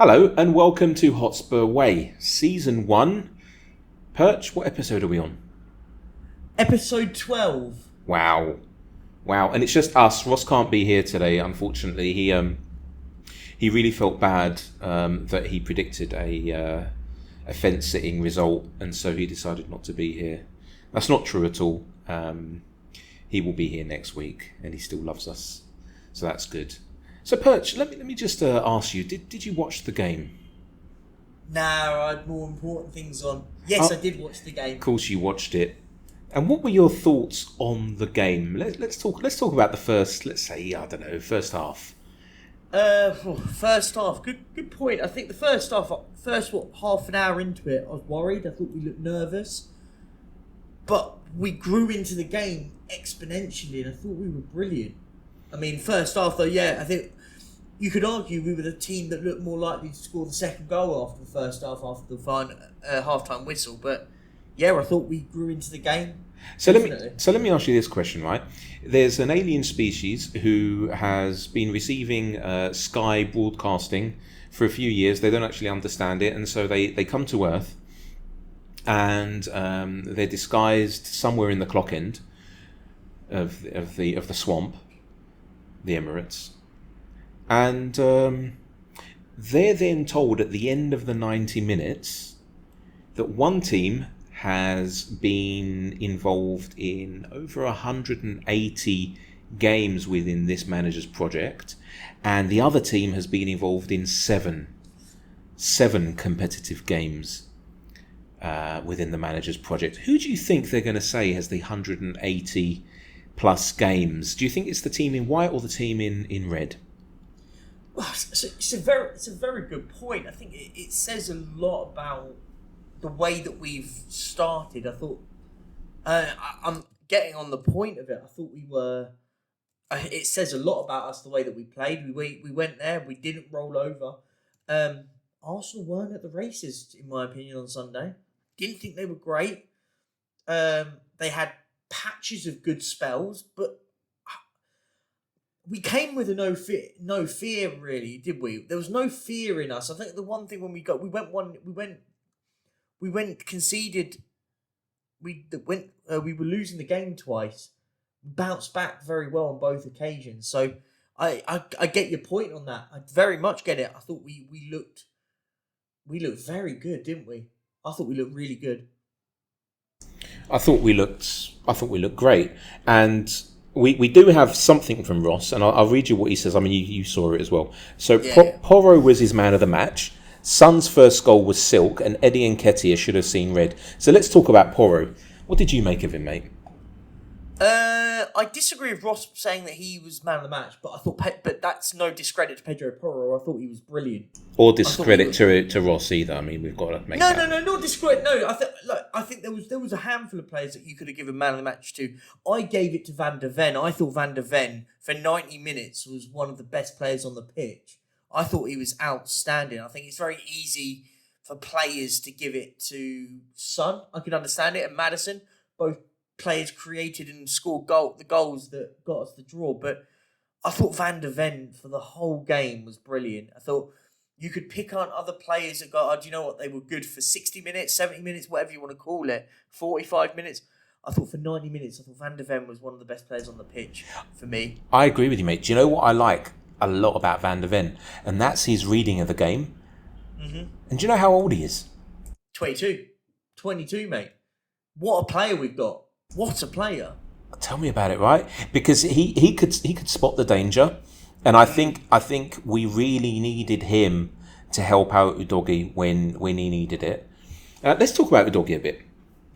Hello and welcome to Hotspur Way, Season 1. Perch, what episode are we on? Episode 12. Wow. And it's just us. Ross can't be here today, unfortunately. He really felt bad that he predicted a fence-sitting result, and so he decided not to be here. That's not true at all. He will be here next week, and he still loves us, so that's good. So, Perch, let me just ask you, did you watch the game? No, I had more important things on. Yes, I did watch the game. Of course you watched it. And what were your thoughts on the game? Let's talk about the first, let's say, first half. First half, good point. I think the first half, half an hour into it, I was worried. I thought we looked nervous. But we grew into the game exponentially, and I thought we were brilliant. I mean, first half though, yeah, I think you could argue we were the team that looked more likely to score the second goal after the first half, after the half-time whistle. But yeah, I thought we grew into the game. So let me ask you this question, right? There's an alien species who has been receiving Sky broadcasting for a few years. They don't actually understand it, and so they come to Earth, and they're disguised somewhere in the clock end of the swamp, the Emirates, and they're then told at the end of the 90 minutes that one team has been involved in over 180 games within this manager's project, and the other team has been involved in seven competitive games within the manager's project. Who do you think they're going to say has the 180 plus games? Do you think it's the team in white or the team in red? Well, it's a very good point. I think it says a lot about the way that we've started. I thought I'm getting on the point of it. I thought we were. It says a lot about us the way that we played. We went there. We didn't roll over. Arsenal weren't at the races, in my opinion, on Sunday. Didn't think they were great. They had patches of good spells, but we came with no fear really, did we? There was no fear in us. I think the one thing when we conceded. We were losing the game twice. Bounced back very well on both occasions. So I get your point on that. I very much get it. I thought we looked very good, didn't we? I thought we looked really good. I thought we looked great, and we do have something from Ross, and I'll read you what he says. I mean, you saw it as well. So yeah. Porro was his man of the match. Son's first goal was silk, and Eddie Nketiah should have seen red. So let's talk about Porro. What did you make of him, mate? I disagree with Ross saying that he was man of the match, but but that's no discredit to Pedro Porro. I thought he was brilliant. Or discredit to Ross either. I mean, we've got to make no, not discredit. No, I think there was a handful of players that you could have given man of the match to. I gave it to Van der Ven. I thought Van der Ven for 90 minutes was one of the best players on the pitch. I thought he was outstanding. I think it's very easy for players to give it to Son. I could understand it. And Maddison, both players created and scored the goals that got us the draw. But I thought Van der Ven for the whole game was brilliant. I thought you could pick on other players that got, do you know what, they were good for 60 minutes, 70 minutes, whatever you want to call it, 45 minutes. I thought for 90 minutes, I thought Van der Ven was one of the best players on the pitch for me. I agree with you, mate. Do you know what I like a lot about Van der Ven? And that's his reading of the game. Mm-hmm. And do you know how old he is? 22, mate. What a player we've got. What a player. Tell me about it, right? Because he could spot the danger. And I think we really needed him to help out Udogie when he needed it. Let's talk about Udogie a bit,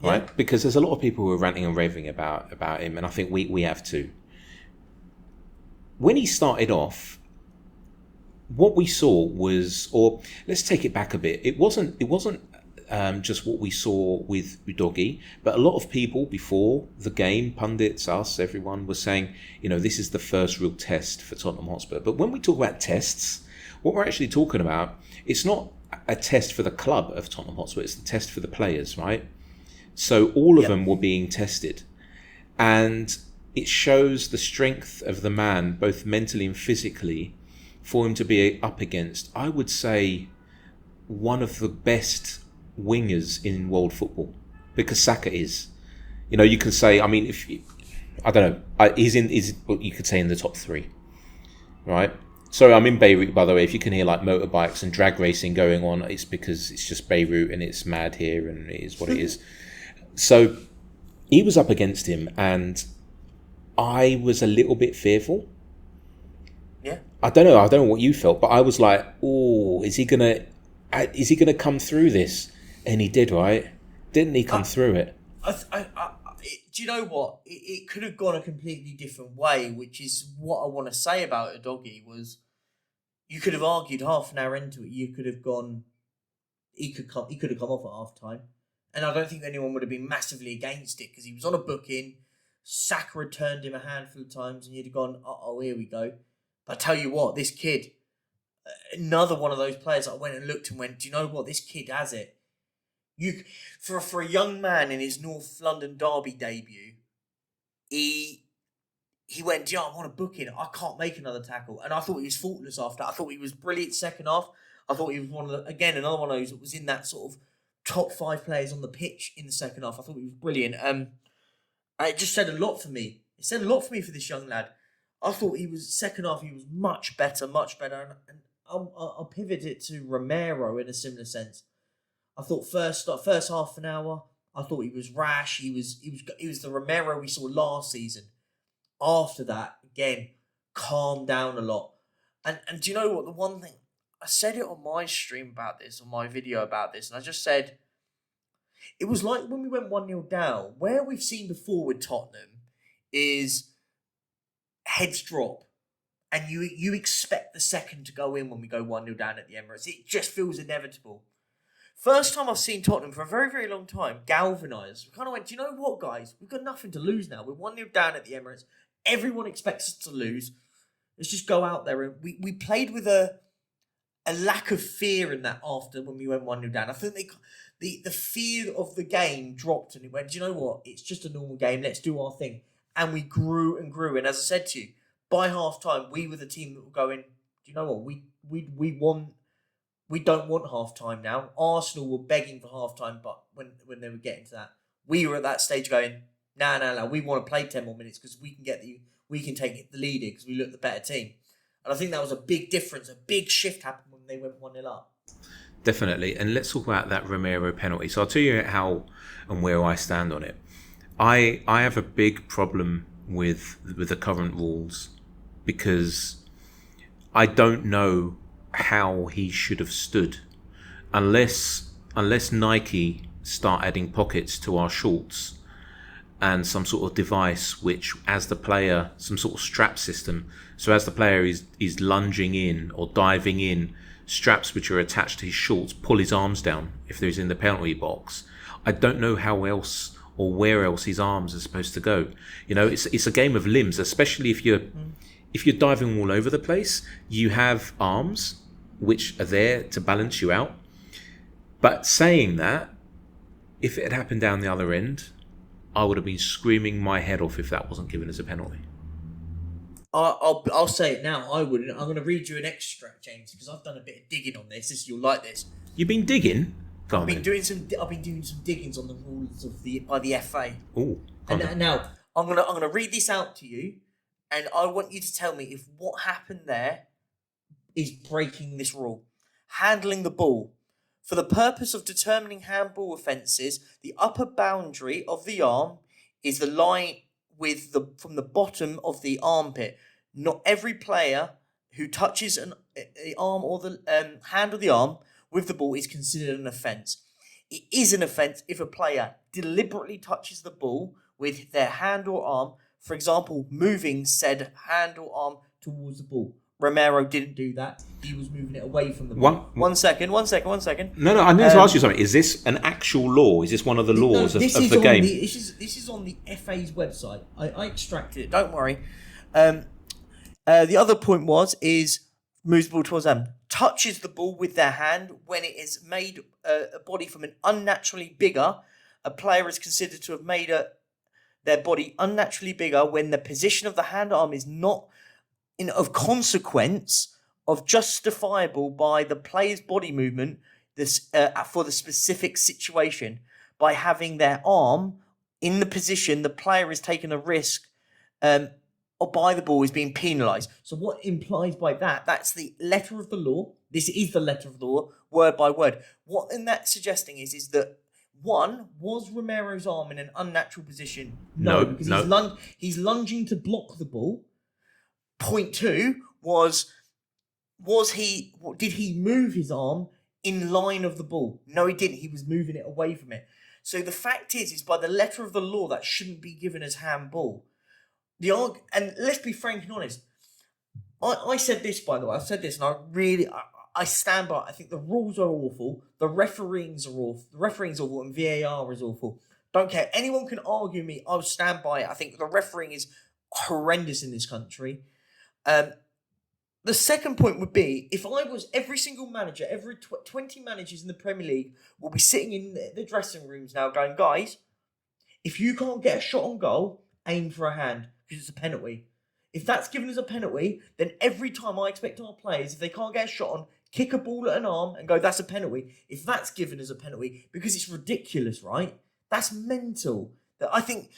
right? Yeah. Because there's a lot of people who are ranting and raving about him, and I think we have to. When he started off, what we saw was, or let's take it back a bit. It wasn't just what we saw with Udogie, but a lot of people before the game, pundits, us, everyone was saying, this is the first real test for Tottenham Hotspur. But when we talk about tests, what we're actually talking about, it's not a test for the club of Tottenham Hotspur, it's the test for the players, right? So all of them were being tested. And it shows the strength of the man, both mentally and physically, for him to be up against, I would say, one of the best wingers in world football, because Saka is. You know, you can say, I mean, I don't know, he's what you could say in the top three, right? Sorry, I'm in Beirut, by the way. If you can hear like motorbikes and drag racing going on, it's because it's just Beirut and it's mad here and it is what it is. So he was up against him and I was a little bit fearful. Yeah. I don't know what you felt, but I was like, oh, is he gonna come through this? And he did, right? Didn't he come through it? Do you know what? It could have gone a completely different way, which is what I want to say about Udogie was you could have argued half an hour into it, you could have gone, he could have come off at half time. And I don't think anyone would have been massively against it because he was on a booking. Saka had turned him a handful of times and you'd have gone, uh-oh, here we go. But I tell you what, this kid, another one of those players that I went and looked and went, do you know what? This kid has it. For a young man in his North London derby debut, he went, yeah, I want to book in. I can't make another tackle. And I thought he was faultless after that. I thought he was brilliant second half. I thought he was another one of those that was in that sort of top 5 players on the pitch in the second half. I thought he was brilliant. It just said a lot for me. It said a lot for me for this young lad. I thought second half, he was much better. And I'll pivot it to Romero in a similar sense. I thought first half an hour, I thought he was rash. He was the Romero we saw last season. After that, again, calmed down a lot. And do you know what? The one thing, I said it on my stream about this, on my video about this, and I just said, it was like when we went 1-0 down, where we've seen before with Tottenham is heads drop. And you expect the second to go in when we go 1-0 down at the Emirates. It just feels inevitable. First time I've seen Tottenham for a very, very long time galvanise. We kind of went, do you know what, guys? We've got nothing to lose now. We're 1-0 down at the Emirates. Everyone expects us to lose. Let's just go out there. And we played with a lack of fear in that after when we went 1-0 down. I think the fear of the game dropped and it went, do you know what? It's just a normal game. Let's do our thing. And we grew and grew. And as I said to you, by half time, we were the team that were going, do you know what? We don't want half time now. Arsenal were begging for half time, but when they were getting to that, we were at that stage going, no. We want to play 10 more minutes because we can take the lead because we look the better team. And I think that was a big difference. A big shift happened when they went 1-0 up. Definitely. And let's talk about that Romero penalty. So I'll tell you how and where I stand on it. I have a big problem with the current rules because I don't know how he should have stood unless Nike start adding pockets to our shorts and some sort of device which, as the player, some sort of strap system, so as the player is lunging in or diving in, straps which are attached to his shorts pull his arms down if they're in the penalty box. I don't know how else or where else his arms are supposed to go. You know, it's a game of limbs, especially if you're diving all over the place. You have arms which are there to balance you out. But saying that, if it had happened down the other end, I would have been screaming my head off if that wasn't given as a penalty. I'll say it now. I wouldn't. I'm going to read you an extract, James, because I've done a bit of digging on this. You'll like this. You've been digging? I've been doing some diggings on the rules by the FA. Oh. And now I'm gonna read this out to you, and I want you to tell me if what happened there is breaking this rule. Handling the ball. For the purpose of determining handball offences, the upper boundary of the arm is the line from the bottom of the armpit. Not every player who touches an arm or the hand of the arm with the ball is considered an offence. It is an offence if a player deliberately touches the ball with their hand or arm, for example, moving said hand or arm towards the ball. Romero didn't do that. He was moving it away from the ball. One second. No, I need to ask you something. Is this an actual law? Is this one of the laws of the game? This is on the FA's website. I extracted it. Don't worry. The other point is moves the ball towards them. Touches the ball with their hand when it is made a body from an unnaturally bigger. A player is considered to have made their body unnaturally bigger when the position of the hand arm is not of consequence of justifiable by the player's body movement this for the specific situation by having their arm in the position the player is taking a risk or by the ball is being penalised. So what implies by that? That's the letter of the law. This is the letter of the law, word by word. What in that suggesting is that one, was Romero's arm in an unnatural position? No, because he's lunging to block the ball. Point two did he move his arm in line of the ball? No, he didn't. He was moving it away from it. So the fact is by the letter of the law that shouldn't be given as handball. And let's be frank and honest. I said this, by the way. I said this, and I stand by it. I think the rules are awful. The refereeing's awful, and VAR is awful. Don't care. Anyone can argue me. I'll stand by it. I think the refereeing is horrendous in this country. The second point would be, if I was every single manager, every 20 managers in the Premier League will be sitting in the dressing rooms now going, guys, if you can't get a shot on goal, aim for a hand, because it's a penalty. If that's given as a penalty, then every time I expect our players, if they can't get a shot on, kick a ball at an arm and go, that's a penalty. If that's given as a penalty, because it's ridiculous, right? That's mental. That I think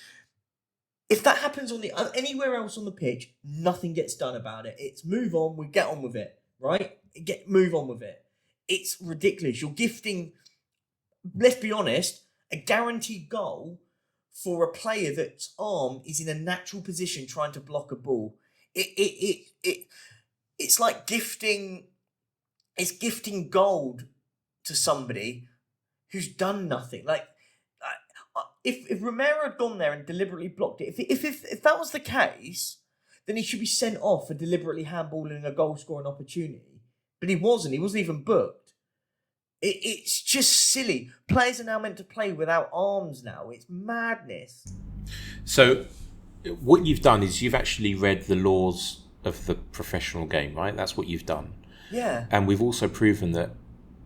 if that happens on anywhere else on the pitch, nothing gets done about it. It's move on, we get on with it, right? Move on with it. It's ridiculous. You're gifting, let's be honest, a guaranteed goal for a player that's arm is in a natural position trying to block a ball. It's like gifting gold to somebody who's done nothing. Like if Romero had gone there and deliberately blocked it, if that was the case, then he should be sent off for deliberately handballing a goal scoring opportunity. But he wasn't. He wasn't even booked. It's just silly. Players are now meant to play without arms now. It's madness. So what you've done is you've actually read the laws of the professional game, right? That's what you've done. Yeah. And we've also proven that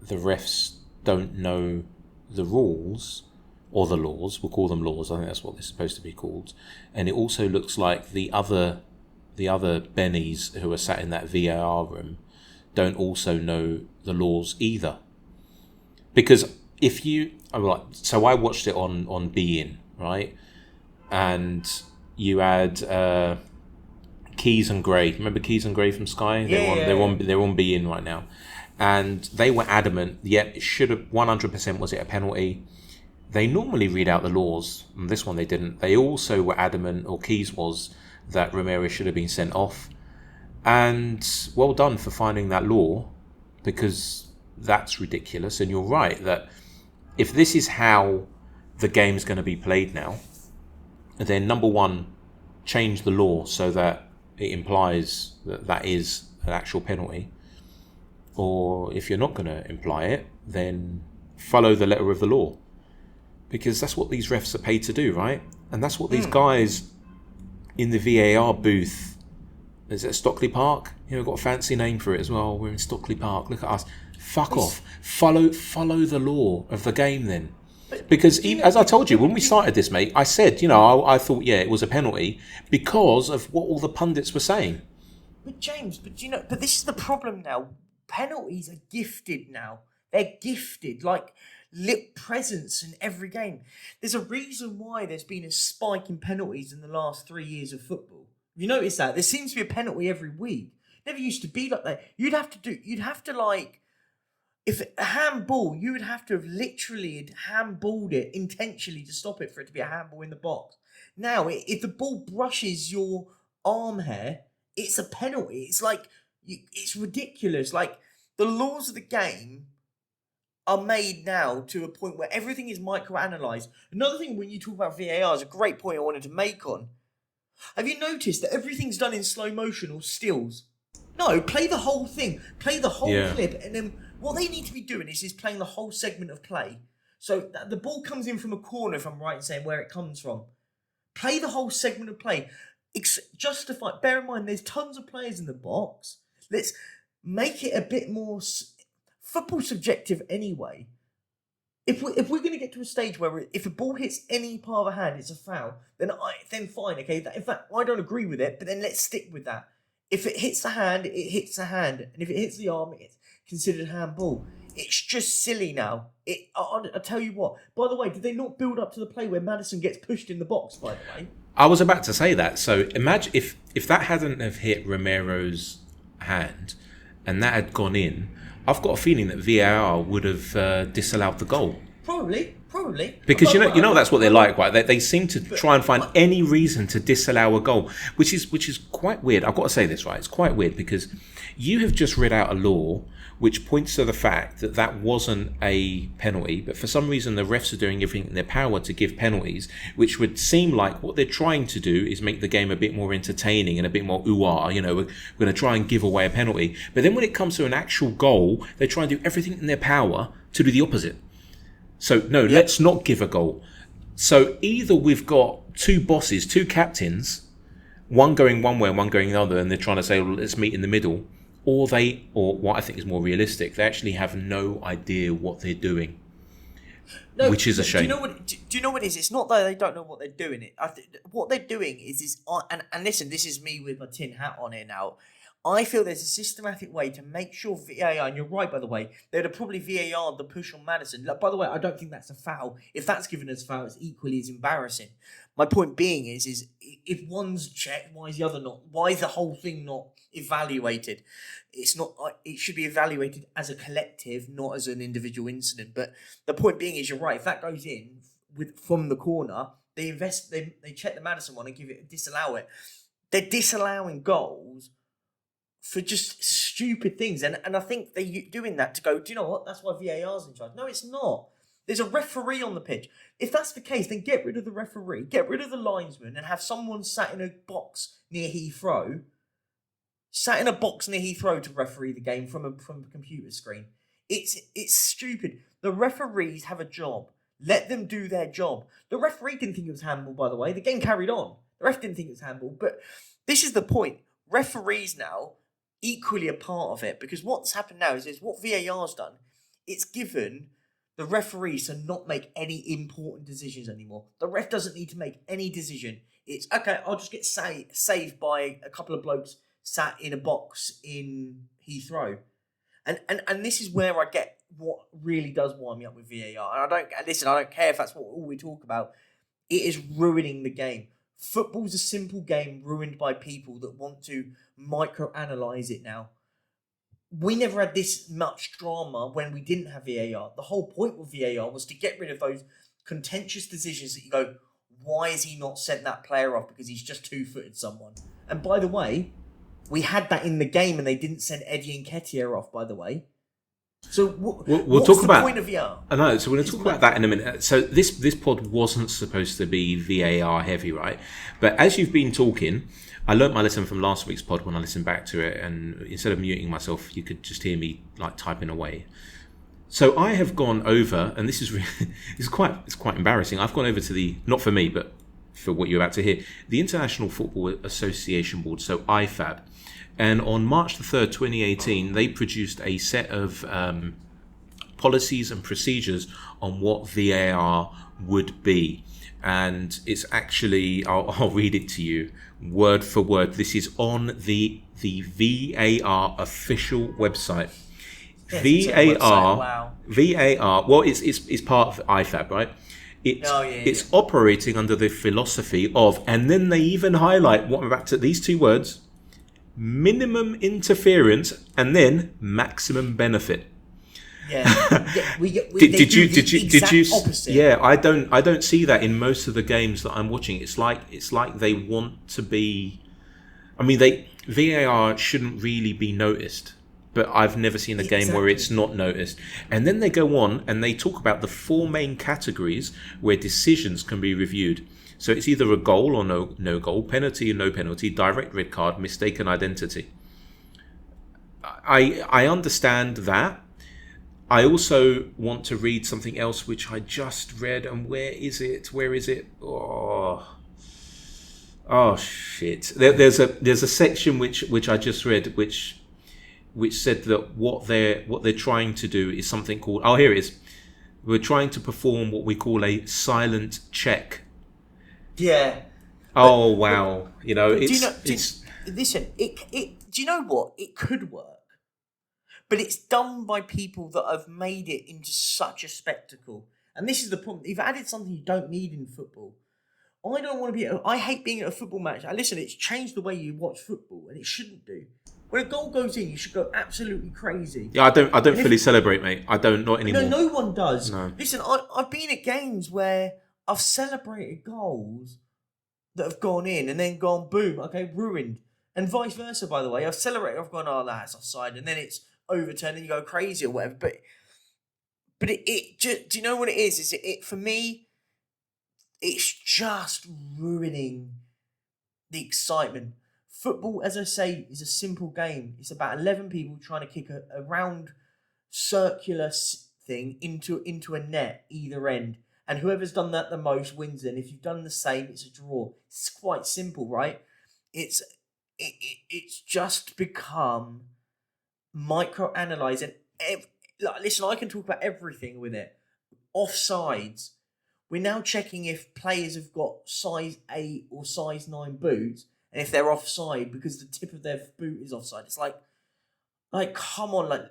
the refs don't know the rules or the laws. We'll call them laws. I think that's what they're supposed to be called. And it also looks like the other bennies who are sat in that VAR room don't also know the laws either. Because so I watched it on beIN, right? And you had Keys and Gray. Remember Keys and Gray from Sky? They're on beIN right now, and they were adamant. Yep, it should have 100%. Was it a penalty? They normally read out the laws, and this one they didn't. They also were adamant, or Keys was, that Romero should have been sent off. And well done for finding that law, because that's ridiculous. And you're right that if this is how the game's going to be played now, then number one, change the law so that it implies that is an actual penalty. Or if you're not going to imply it, then follow the letter of the law. Because that's what these refs are paid to do, right? And that's what these guys in the VAR booth, is it Stockley Park? We've got a fancy name for it as well. We're in Stockley Park. Look at us. Fuck off. Follow the law of the game then. Because as I told you, when we started this, mate, I said, I thought, it was a penalty because of what all the pundits were saying. But James, but this is the problem now. Penalties are gifted now. They're gifted, like lit presents in every game. There's a reason why there's been a spike in penalties in the last 3 years of football. Have you noticed that? There seems to be a penalty every week. Never used to be like that. If a handball, you would have to have literally handballed it intentionally to stop it for it to be a handball in the box. Now, if the ball brushes your arm hair, it's a penalty. It's like, it's ridiculous. Like, the laws of the game are made now to a point where everything is microanalyzed. Another thing when you talk about VAR is a great point I wanted to make on. Have you noticed that everything's done in slow motion or stills? No, play the whole thing. Play the whole clip, and then what they need to be doing is playing the whole segment of play. So the ball comes in from a corner, if I'm right in saying where it comes from. Play the whole segment of play. Justify. Bear in mind, there's tons of players in the box. Let's make it a bit more football subjective anyway. If we're going to get to a stage where if a ball hits any part of a hand, it's a foul, then fine. Okay, in fact, I don't agree with it, but then let's stick with that. If it hits the hand, it hits the hand, and if it hits the arm, it's considered handball. It's just silly now. I tell you what. By the way, did they not build up to the play where Maddison gets pushed in the box? By the way, I was about to say that. So imagine if that hadn't have hit Romero's hand, and that had gone in. I've got a feeling that VAR would have disallowed the goal. Probably. Because you know that's what they're like, right? They seem to try and find any reason to disallow a goal, which is quite weird. I've got to say this, right? It's quite weird because you have just read out a law which points to the fact that that wasn't a penalty, but for some reason the refs are doing everything in their power to give penalties, which would seem like what they're trying to do is make the game a bit more entertaining and a bit more ooh-ah. You know, we're going to try and give away a penalty. But then when it comes to an actual goal, they try and do everything in their power to do the opposite. So, no, let's not give a goal. So either we've got two bosses, two captains, one going one way and one going the other, and they're trying to say, well, let's meet in the middle, or what I think is more realistic, they actually have no idea what they're doing, which is a shame. Do you know what it is? It's not that they don't know what they're doing. What they're doing is and listen, this is me with my tin hat on here now. I feel there's a systematic way to make sure VAR, and you're right, by the way, they'd have probably VAR'd the push on Maddison. Like, by the way, I don't think that's a foul. If that's given as a foul, it's equally as embarrassing. My point being is if one's checked, why is the other not? Why is the whole thing not evaluated? It's not. It should be evaluated as a collective, not as an individual incident. But the point being is, you're right. If that goes in from the corner, they check the Maddison one and disallow it. They're disallowing goals for just stupid things. And I think they're doing that to go, do you know what? That's why VAR's in charge. No, it's not. There's a referee on the pitch. If that's the case, then get rid of the referee, get rid of the linesman, and have someone sat in a box near Heathrow, to referee the game from a computer screen. It's stupid. The referees have a job. Let them do their job. The referee didn't think it was handball, by the way. The game carried on. The ref didn't think it was handball. But this is the point. Referees now equally a part of it, because what's happened now is what VAR's done. It's given the referees to not make any important decisions anymore. The ref doesn't need to make any decision. It's okay, I'll just get saved by a couple of blokes sat in a box in Heathrow. And this is where I get what really does wind me up with VAR. And I don't care if that's all we talk about. It is ruining the game. Football's a simple game ruined by people that want to micro-analyse it now. We never had this much drama when we didn't have VAR. The whole point with VAR was to get rid of those contentious decisions that you go, why has he not sent that player off because he's just two-footed someone? And by the way, we had that in the game and they didn't send Eddie Nketiah off, by the way. So we'll talk about the point of VAR? I know, so we're going to talk about that in a minute. So this pod wasn't supposed to be VAR heavy, right? But as you've been talking, I learnt my lesson from last week's pod when I listened back to it, and instead of muting myself, you could just hear me like typing away. So I have gone over, and this is really, it's quite embarrassing. I've gone over to the, not for me, but for what you're about to hear, the International Football Association Board, so IFAB. And on March the 3rd, 2018, they produced a set of policies and procedures on what VAR would be. And it's actually, I'll read it to you word for word. This is on the VAR official website. VAR, well, it's part of IFAB, right? It's operating under the philosophy of, and then they even highlight what I'm about to, these two words, minimum interference and then maximum benefit. Did you opposite. Yeah, I don't see that in most of the games that I'm watching. It's like they want to be, I mean, VAR shouldn't really be noticed, but I've never seen a game where it's not noticed. And then they go on and they talk about the four main categories where decisions can be reviewed. So it's either a goal or no goal, penalty or no penalty, direct red card, mistaken identity. I understand that. I also want to read something else which I just read, and where is it? Oh shit! There's a section which I just read which said that what they're trying to do is something called, oh, here it is. We're trying to perform what we call a silent check. Yeah. Oh wow! Listen, do you know what? It could work. but it's done by people that have made it into such a spectacle. And this is the problem. You've added something you don't need in football. I don't want to be. I hate being at a football match. Listen, it's changed the way you watch football, and it shouldn't do. When a goal goes in, you should go absolutely crazy. Yeah, I don't fully celebrate, mate. I don't, not anymore. No one does. No. Listen, I've been at games where I've celebrated goals that have gone in and then gone boom, okay, ruined, and vice versa. By the way, I've celebrated, I've gone, oh, that's offside, and then it's overturned, and you go crazy or whatever. But it just, do you know what it is? Is it for me? It's just ruining the excitement. Football, as I say, is a simple game. It's about 11 people trying to kick a round circular thing into a net either end. And whoever's done that the most wins. And if you've done the same, it's a draw. It's quite simple, right? It's just become micro-analysed. And listen, I can talk about everything with it. Offsides. We're now checking if players have got size 8 or size 9 boots, and if they're offside because the tip of their boot is offside. It's like come on,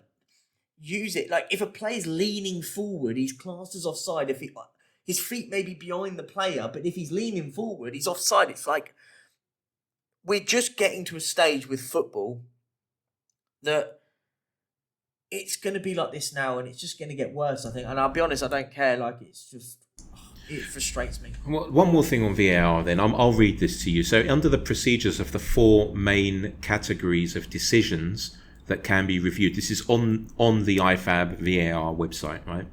use it. If a player's leaning forward, he's classed as offside. If his feet may be behind the player, but if he's leaning forward, he's offside. It's like we're just getting to a stage with football that it's going to be like this now, and it's just going to get worse, I think. And I'll be honest, I don't care. It's just... It frustrates me. One more thing on VAR then. I'll read this to you. So under the procedures of the 4 main categories of decisions that can be reviewed, this is on the IFAB VAR website, right?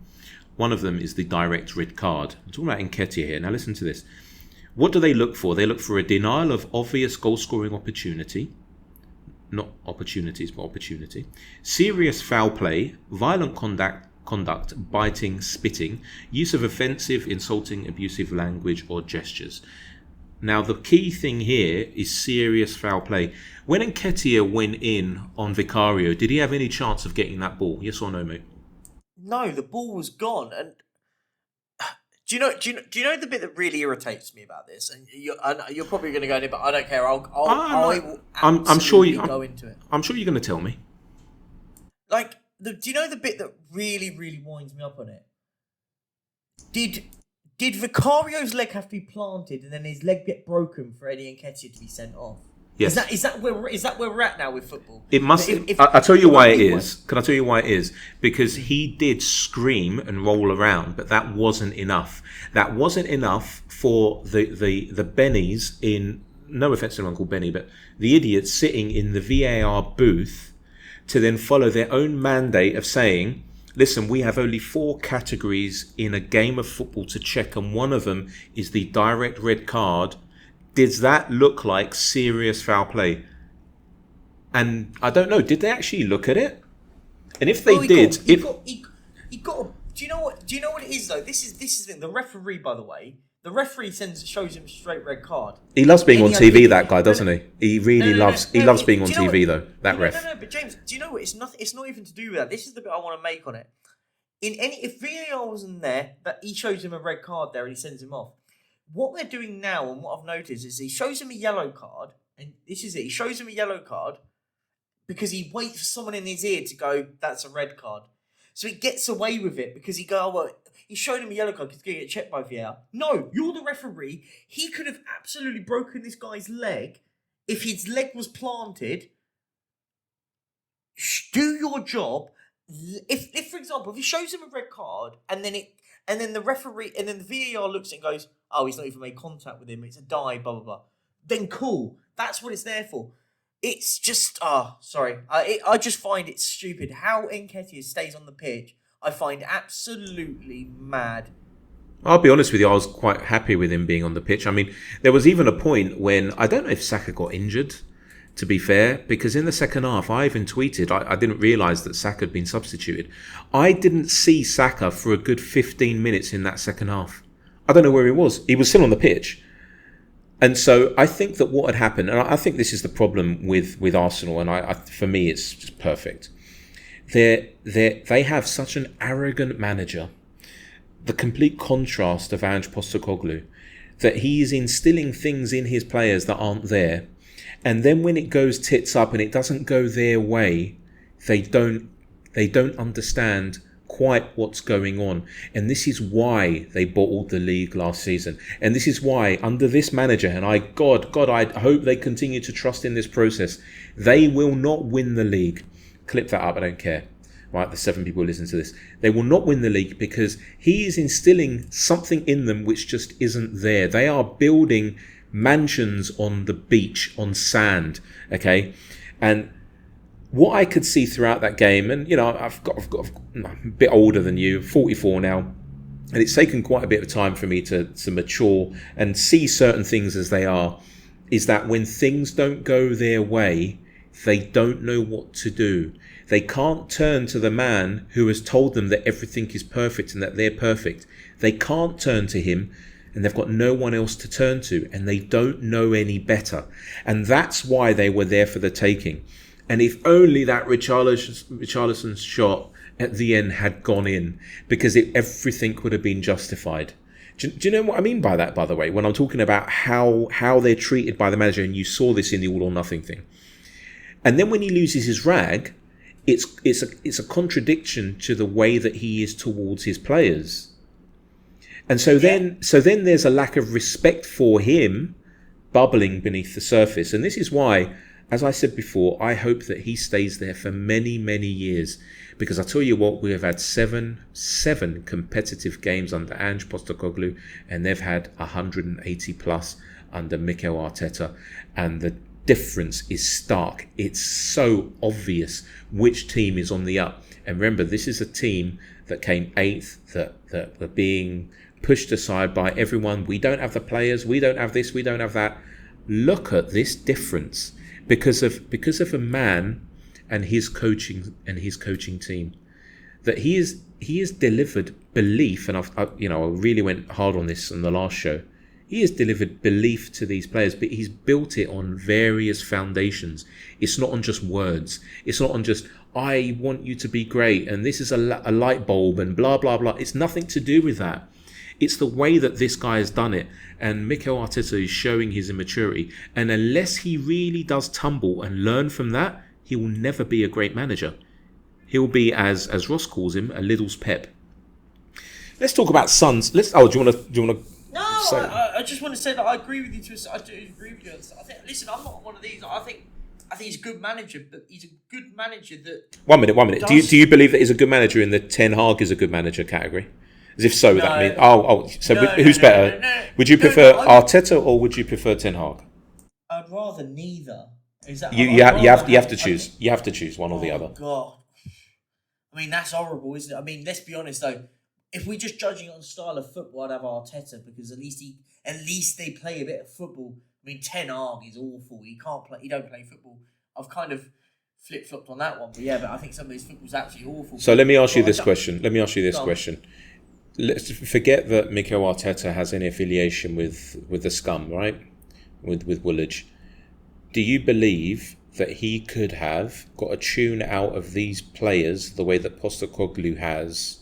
One of them is the direct red card. I'm talking about Nketiah here. Now listen to this. What do they look for? They look for a denial of obvious goal-scoring opportunity. Not opportunities, but opportunity. Serious foul play, violent conduct, biting, spitting, use of offensive, insulting, abusive language or gestures. Now, the key thing here is serious foul play. When Nketiah went in on Vicario, did he have any chance of getting that ball? Yes or no, mate? No, the ball was gone. And do you know the bit that really irritates me about this? And you're probably going to go in it, but I don't care. I will absolutely go into it. I'm sure you're going to tell me. Do you know the bit that really, really winds me up on it? Did Vicario's leg have to be planted and then his leg get broken for Eddie Nketiah to be sent off? Yes. Is that where we're at now with football? It must. I'll tell you why it is. Can I tell you why it is? Because he did scream and roll around, but that wasn't enough. That wasn't enough for the Bennies in. No offense to anyone called Benny, but the idiots sitting in the VAR booth to then follow their own mandate of saying, listen, we have only 4 categories in a game of football to check, and one of them is the direct red card. Does that look like serious foul play? And I don't know, did they actually look at it? And if they did... He got do you know what it is, though? This is the thing. The referee, by the way, shows him a straight red card. He loves being on TV, that guy, doesn't he? He really loves being on TV, though, that ref. No, but James, do you know what? It's not even to do with that. This is the bit I want to make on it. If VAR wasn't there, but he shows him a red card there and he sends him off. What they're doing now, and what I've noticed, is he shows him a yellow card, and this is it. He shows him a yellow card because he waits for someone in his ear to go, that's a red card. So he gets away with it because he showed him a yellow card because he's going to get checked by VAR. No, you're the referee. He could have absolutely broken this guy's leg if his leg was planted. Do your job. If for example, if he shows him a red card and then the referee and then the VAR looks and goes, oh, he's not even made contact with him. It's a dive, blah blah blah. Then cool. That's what it's there for. It's just I just find it stupid how Nketiah stays on the pitch. I find absolutely mad. I'll be honest with you, I was quite happy with him being on the pitch. I mean, there was even a point when, I don't know if Saka got injured, to be fair, because in the second half, I even tweeted, I didn't realise that Saka had been substituted. I didn't see Saka for a good 15 minutes in that second half. I don't know where he was. He was still on the pitch. And so I think that what had happened, and I think this is the problem with Arsenal, and for me it's just perfect. They have such an arrogant manager, the complete contrast of Ange Postecoglou, that he is instilling things in his players that aren't there. And then when it goes tits up and it doesn't go their way, they don't They don't understand quite what's going on. And this is why they bottled the league last season. And this is why, under this manager, and I hope they continue to trust in this process, they will not win the league. Clip that up, I don't care. Right, the 7 people who listen to this. They will not win the league because he is instilling something in them which just isn't there. They are building mansions on the beach, on sand, okay? And what I could see throughout that game, and I've got I'm a bit older than you, 44 now, and it's taken quite a bit of time for me to mature and see certain things as they are, is that when things don't go their way, they don't know what to do. They can't turn to the man who has told them that everything is perfect and that they're perfect. They can't turn to him, and they've got no one else to turn to, and they don't know any better. And that's why they were there for the taking. And if only that Richarlison's shot at the end had gone in, because everything would have been justified. Do you know what I mean by that, by the way, when I'm talking about how they're treated by the manager, and you saw this in the all or nothing thing. And then when he loses his rag, it's a contradiction to the way that he is towards his players. And so then there's a lack of respect for him bubbling beneath the surface. And this is why, as I said before, I hope that he stays there for many, many years. Because I tell you what, we have had seven competitive games under Ange Postecoglou, and they've had 180 plus under Mikel Arteta. And the difference is stark. It's so obvious which team is on the up. And remember, this is a team that came 8th, that were being pushed aside by everyone. We don't have the players, we don't have this, we don't have that. Look at this difference because of a man and his coaching team, that he has delivered belief. And I really went hard on this in the last show. He has delivered belief to these players, but he's built it on various foundations. It's not on just words. It's not on just, I want you to be great and this is a light bulb and blah, blah, blah. It's nothing to do with that. It's the way that this guy has done it. And Mikel Arteta is showing his immaturity. And unless he really does tumble and learn from that, he will never be a great manager. He'll be, as Ross calls him, a Lidl's Pep. Let's talk about Sons. Do you want to? No, I just want to say that I agree with you. I do agree with you. I think. Listen, I'm not one of these. I think he's a good manager, but he's a good manager that. 1 minute. Do you believe that he's a good manager in the Ten Hag is a good manager category? As if so, that means who's better? Would you prefer Arteta or would you prefer Ten Hag? I'd rather neither. Is that you have to choose. You have to choose one or the other. Oh God, I mean that's horrible, isn't it? I mean, let's be honest though. If we're just judging on style of football, I'd have Arteta because at least they play a bit of football. I mean, Ten Hag is awful. He don't play football. I've kind of flip-flopped on that one, but I think some of his football's absolutely awful. So let me ask you this question. Let's forget that Mikel Arteta has any affiliation with the scum, right? With Woolwich. Do you believe that he could have got a tune out of these players the way that Postecoglou has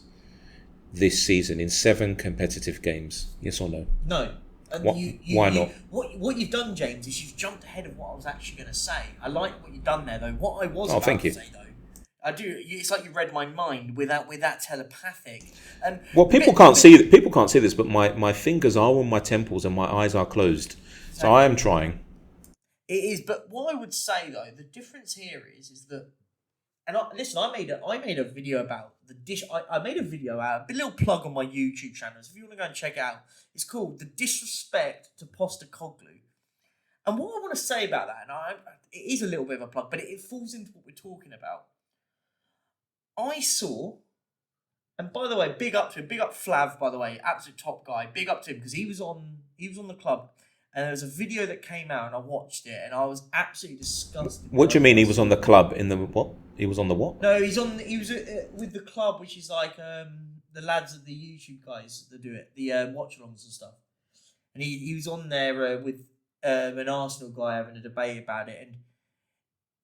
this season in 7 competitive games? Yes or no? No. And why not? What you've done, James, is you've jumped ahead of what I was actually going to say. I like what you've done there, though. What I was about to say, though, I do. It's like you read my mind with that telepathic. Well, people can't see this, but my fingers are on my temples and my eyes are closed, so I am trying. It is, but what I would say though, the difference here is that, and I made a video about the dish. I made a video out, a little plug on my YouTube channel. So if you want to go and check it out, it's called "The Disrespect to Postecoglou." And what I want to say about that, it is a little bit of a plug, but it falls into what we're talking about. I saw, and by the way, big up to him, big up Flav, by the way, absolute top guy. Big up to him because he was on the club. And there was a video that came out, and I watched it, and I was absolutely disgusted. What do you mean he was on the club in the what? He was on the what? No, he was with the club, which is like the lads of the YouTube guys that do it, the watch-alongs and stuff. And he was on there with an Arsenal guy having a debate about it, and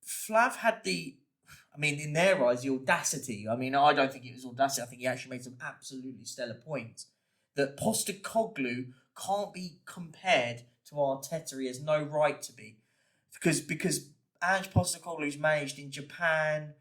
Flav had in their eyes, the audacity. I mean, I don't think it was audacity. I think he actually made some absolutely stellar points. That Postecoglou can't be compared to Arteta. He has no right to be. Because Ange Postecoglou's managed in Japan,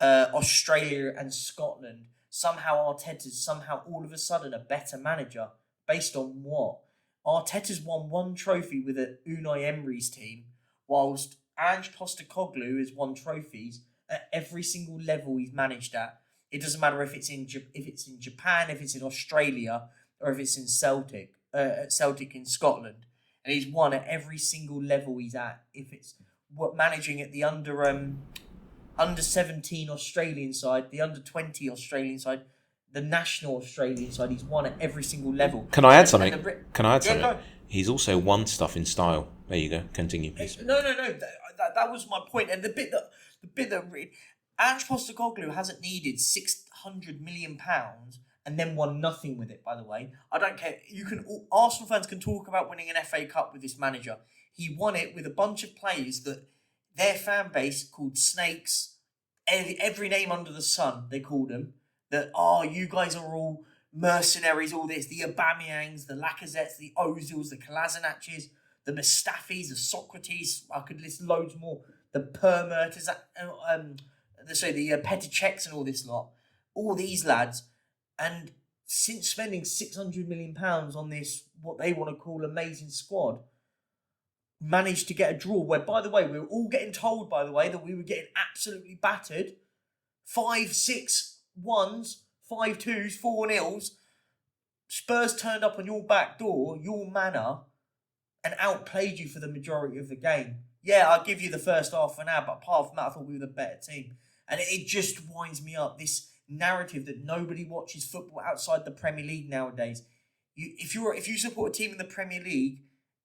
Australia and Scotland. Somehow Arteta's all of a sudden a better manager. Based on what? Arteta's won one trophy with Unai Emery's team, whilst Ange Postecoglou has won trophies at every single level he's managed at. It doesn't matter if it's in Japan, if it's in Australia, or if it's in Celtic in Scotland, and he's won at every single level he's at. If it's managing at the under 17 Australian side, the under 20 Australian side, the national Australian side, he's won at every single level. Can I add something? Yeah, go. He's also won stuff in style. There you go. Continue, please. No. That was my point. And the bit that Ange Postecoglou hasn't needed £600 million and then won nothing with it. By the way, I don't care. Arsenal fans can talk about winning an FA Cup with this manager. He won it with a bunch of players that their fan base called snakes. Every name under the sun they called them. That you guys are all mercenaries. All this, the Aubameyangs, the Lacazettes, the Ozils, the Kolasinac's, the Mustafis, the Socrates. I could list loads more. The Permerters, the Petr Cechs and all this lot. All these lads, and since spending £600 million on this, what they want to call amazing squad, managed to get a draw. Where, by the way, we were all getting told, by the way, that we were getting absolutely battered. 5-6-1s, 5-2s, 4-0s. Spurs turned up on your back door, your manor, and outplayed you for the majority of the game. Yeah, I'll give you the first half an hour, but apart from that, I thought we were the better team. And it just winds me up, this narrative that nobody watches football outside the Premier League nowadays. If you support a team in the Premier League,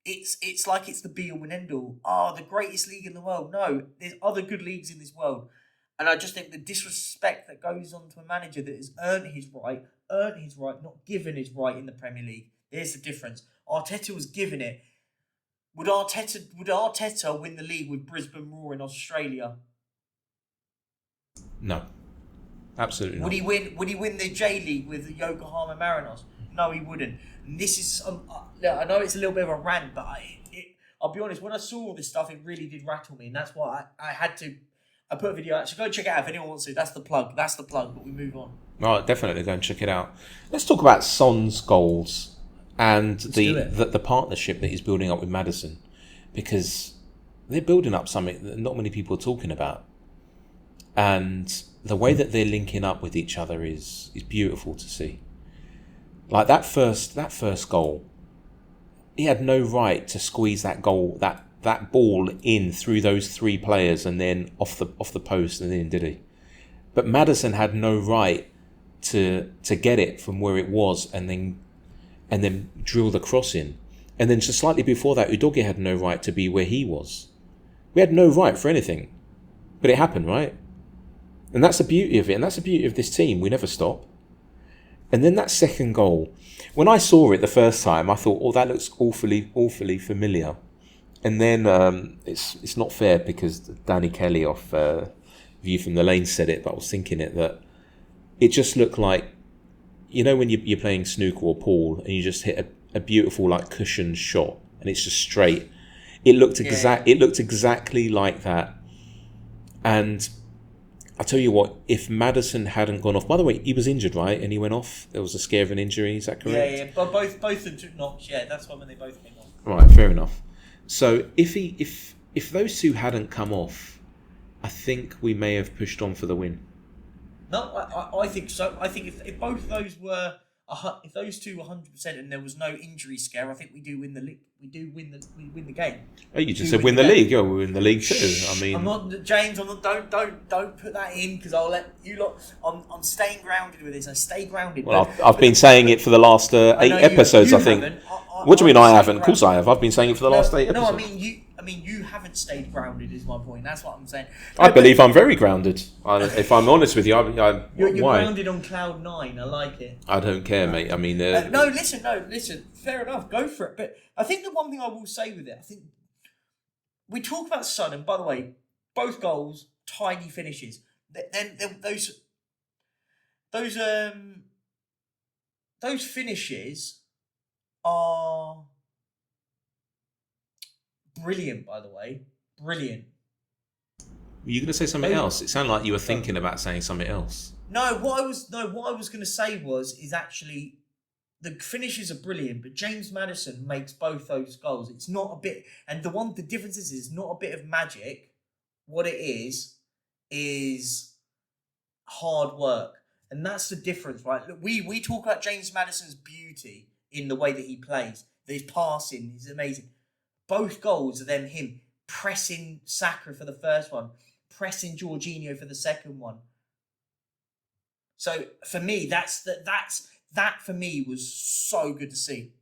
it's like it's the be-all and end-all. the greatest league in the world. No, there's other good leagues in this world. And I just think the disrespect that goes on to a manager that has earned his right, not given his right in the Premier League. There's the difference. Arteta was given it. Would Arteta win the league with Brisbane Roar in Australia? No, absolutely not. Would he win the J League with the Yokohama Marinos? No, he wouldn't. And this is I know it's a little bit of a rant, but I'll be honest. When I saw all this stuff, it really did rattle me, and that's why I had to. I put a video out. So go check it out if anyone wants to. That's the plug. But we move on. Right, definitely go and check it out. Let's talk about Son's goals and the partnership that he's building up with Maddison, because they're building up something that not many people are talking about, and the way that they're linking up with each other is beautiful to see. Like that first goal, he had no right to squeeze that goal, that ball in through those three players and then off the post and in, did he? But Maddison had no right to get it from where it was and then drill the cross in. And then just slightly before that, Udogie had no right to be where he was. We had no right for anything. But it happened, right? And that's the beauty of it. And that's the beauty of this team. We never stop. And then that second goal, when I saw it the first time, I thought, that looks awfully, awfully familiar. And then it's not fair because Danny Kelly off View from the Lane said it, but I was thinking that it just looked like, when you're playing snooker or pool and you just hit a beautiful like cushioned shot and it's just straight. It looked exactly like that. And I tell you what, if Maddison hadn't gone off, by the way, he was injured, right? And he went off. There was a scare of an injury. Is that correct? Yeah. But both of them took knocks. Yeah, that's when they both came off. Right, fair enough. So if those two hadn't come off, I think we may have pushed on for the win. No, I think so. I think if both of those were, if those two were 100% and there was no injury scare, I think we do win the league. We win the game. Oh, you just said win the league. Yeah, we win the league too. I mean, I'm not James. I'm not. Don't put that in because I'll let you lot. I'm staying grounded with this. I stay grounded. Well, I've been saying it for the last 8 episodes. I think. What do you mean I haven't? Of course I have. I've been saying it for the last 8 episodes. No, I mean you haven't stayed grounded. Is my point. That's what I'm saying. I believe I'm very grounded. If I'm honest with you, you're why? grounded on cloud 9. I like it. I don't care, mate. I mean, listen. Fair enough. Go for it. But I think the one thing I will say with it, I think we talk about Son, and by the way, both goals, tiny finishes. Then those finishes are brilliant. By the way, brilliant. Were you going to say something else? It sounded like you were thinking about saying something else. What I was going to say is actually the finishes are brilliant, but James Maddison makes both those goals. It's not a bit, and the difference is it's not a bit of magic. What it is hard work, and that's the difference, right? Look, we talk about James Maddison's beauty in the way that he plays. His passing is amazing. Both goals are then him pressing Saka for the first one, pressing Jorginho for the second one. So for me, that for me was so good to see.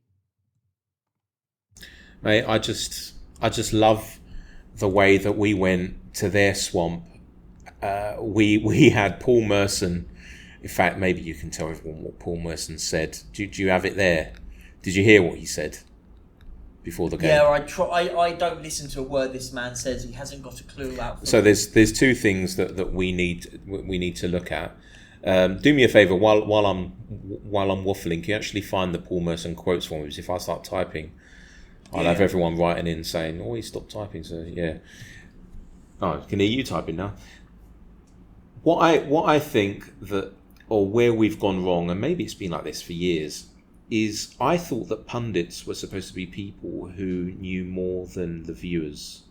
Mate, I just love the way that we went to their swamp. We had Paul Merson. In fact, maybe you can tell everyone what Paul Merson said. Do you have it there? Did you hear what he said before the game? Yeah, I don't listen to a word this man says. He hasn't got a clue out. So there's two things that we need to look at. Do me a favour while I'm waffling. Can you actually find the Paul Merson quotes for me? Because if I start typing, I'll have everyone writing in saying, "Oh, he stopped typing." So yeah. Oh, can hear you typing now. What I think that, or where we've gone wrong, and maybe it's been like this for years, is I thought that pundits were supposed to be people who knew more than the viewers.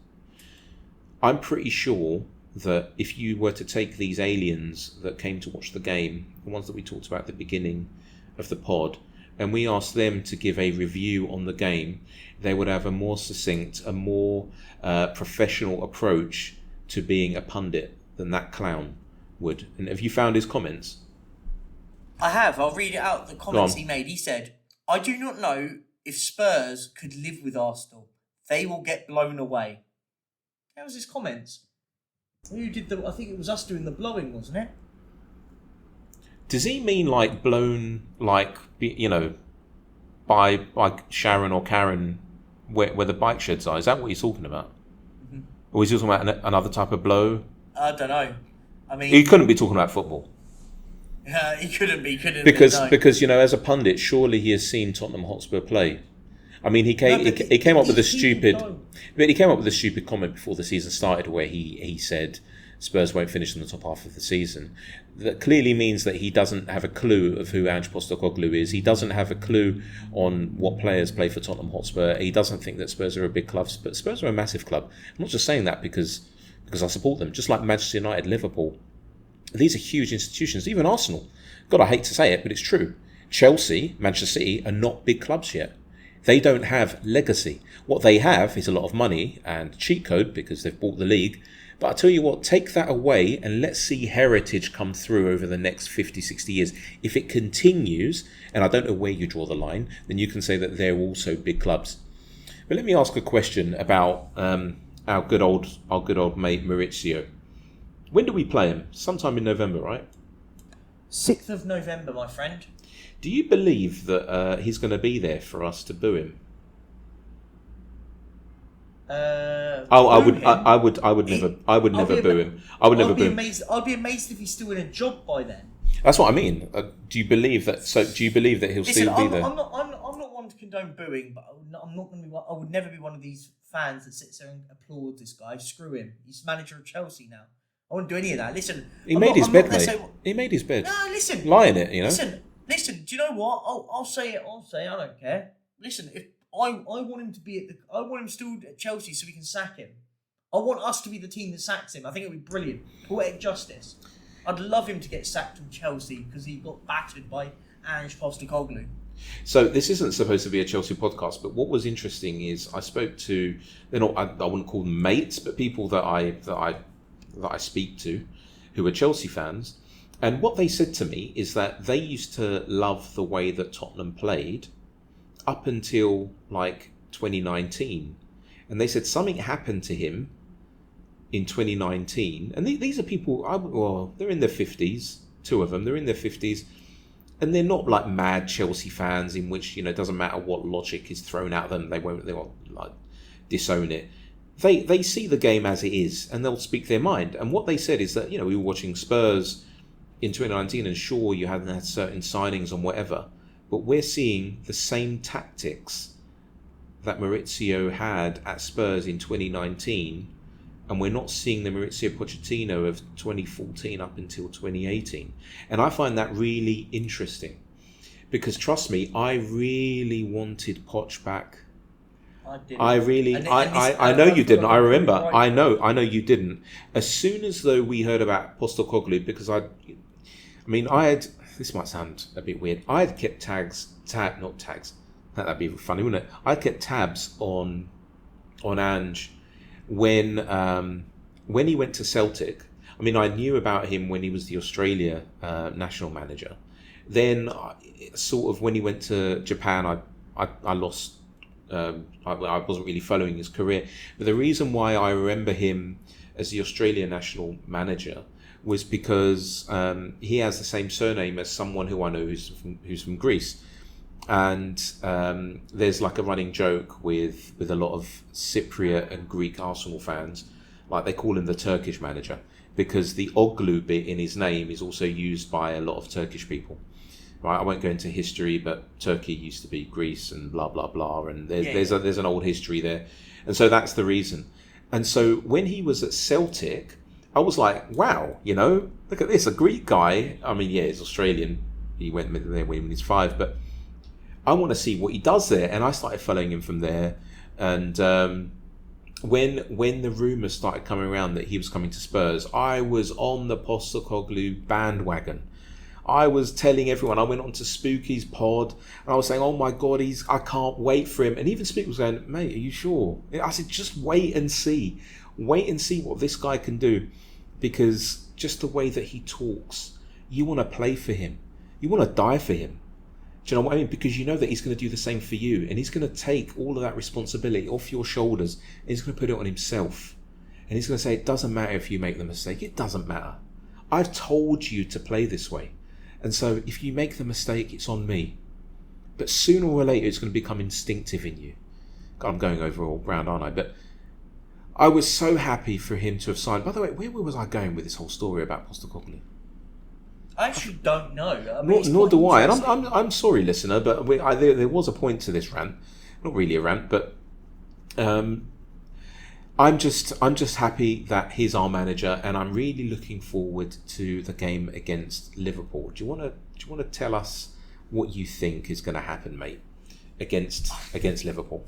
I'm pretty sure that if you were to take these aliens that came to watch the game, the ones that we talked about at the beginning of the pod, and we asked them to give a review on the game, they would have a more succinct, a more professional approach to being a pundit than that clown would. And have you found his comments? I have. I'll read it out. The comments he made. He said, "I do not know if Spurs could live with Arsenal. They will get blown away." That was his comments. Who did I think it was us doing the blowing, wasn't it? Does he mean like blown, like, you know, by Sharon or Karen, where the bike sheds are? Is that what he's talking about? Mm-hmm. Or is he talking about another type of blow? I don't know. I mean, he couldn't be talking about football. He couldn't be. Because you know, as a pundit, surely he has seen Tottenham Hotspur play. I mean, he came up with a stupid comment before the season started, where he said Spurs won't finish in the top half of the season. That clearly means that he doesn't have a clue of who Ange Postecoglou is. He doesn't have a clue on what players play for Tottenham Hotspur. He doesn't think that Spurs are a big club, but Spurs are a massive club. I'm not just saying that because I support them. Just like Manchester United, Liverpool, these are huge institutions. Even Arsenal. God, I hate to say it, but it's true. Chelsea, Manchester City are not big clubs yet. They don't have legacy. What they have is a lot of money and cheat code because they've bought the league. But I tell you what, take that away and let's see heritage come through over the next 50, 60 years. If it continues, and I don't know where you draw the line, then you can say that they're also big clubs. But let me ask a question about our good old mate Maurizio. When do we play him? Sometime in November, right? 6th of November, my friend. Do you believe that he's going to be there for us to boo him? I would never boo him. I'd be amazed if he's still in a job by then. That's what I mean. Do you believe that? So do you believe that he'll still be there? I'm not one to condone booing, but I'm not going to be. I would never be one of these fans that sits there and applauds this guy. Screw him. He's manager of Chelsea now. I wouldn't do any of that. Listen, he made his bed, mate. He made his bed. No, listen. Lie in it, you know. Listen. Do you know what? I'll say it. I don't care. Listen, if I want him to be I want him still at Chelsea so we can sack him. I want us to be the team that sacks him. I think it would be brilliant. Poetic justice. I'd love him to get sacked from Chelsea because he got battered by Ange Postecoglou. So this isn't supposed to be a Chelsea podcast, but what was interesting is I spoke to, I wouldn't call them mates, but people that I speak to who are Chelsea fans, and what they said to me is that they used to love the way that Tottenham played up until like 2019, and they said something happened to him in 2019, and these are people, they're in their 50s, two of them, they're in their 50s, and they're not like mad Chelsea fans in which, you know, it doesn't matter what logic is thrown at them, they won't like disown it. They see the game as it is, and they'll speak their mind. And what they said is that, you know, we were watching Spurs in 2019, and sure, you hadn't had certain signings and whatever, but we're seeing the same tactics that Maurizio had at Spurs in 2019 and we're not seeing the Maurizio Pochettino of 2014 up until 2018. And I find that really interesting because, trust me, I really wanted Poch back. I didn't. I know you didn't. I remember. I know you didn't. As soon as though we heard about Postecoglou, because this might sound a bit weird. I had kept not tags. That'd be funny, wouldn't it? I kept tabs on Ange when he went to Celtic. I mean, I knew about him when he was the Australia national manager. Then, sort of when he went to Japan, I lost. I wasn't really following his career. But the reason why I remember him as the Australia national manager was because he has the same surname as someone who I know who's from Greece. And there's like a running joke with a lot of Cypriot and Greek Arsenal fans, like they call him the Turkish manager, because the Oglu bit in his name is also used by a lot of Turkish people. Right, I won't go into history, but Turkey used to be Greece and blah blah blah, and there's an old history there, and so that's the reason. And so when he was at Celtic, I was like, wow, look at this, a Greek guy. I mean, yeah, he's Australian. He went there when he was 5, but I want to see what he does there. And I started following him from there. And when the rumours started coming around that he was coming to Spurs, I was on the Postecoglou bandwagon. I was telling everyone. I went on to Spooky's pod and I was saying, oh my God, I can't wait for him. And even Spooky was going, mate, are you sure? I said, just wait and see. Wait and see what this guy can do. Because just the way that he talks, you want to play for him. You want to die for him. Do you know what I mean? Because you know that he's going to do the same for you. And he's going to take all of that responsibility off your shoulders. And he's going to put it on himself. And he's going to say, it doesn't matter if you make the mistake. It doesn't matter. I've told you to play this way. And so if you make the mistake, it's on me. But sooner or later, it's going to become instinctive in you. God, I'm going over all ground, aren't I? But I was so happy for him to have signed. By the way, where was I going with this whole story about Postecoglou? I actually don't know. Nor do I. And I'm sorry, listener, but there was a point to this rant. Not really a rant, but I'm just happy that he's our manager, and I'm really looking forward to the game against Liverpool. Do you want to tell us what you think is going to happen, mate, against Liverpool?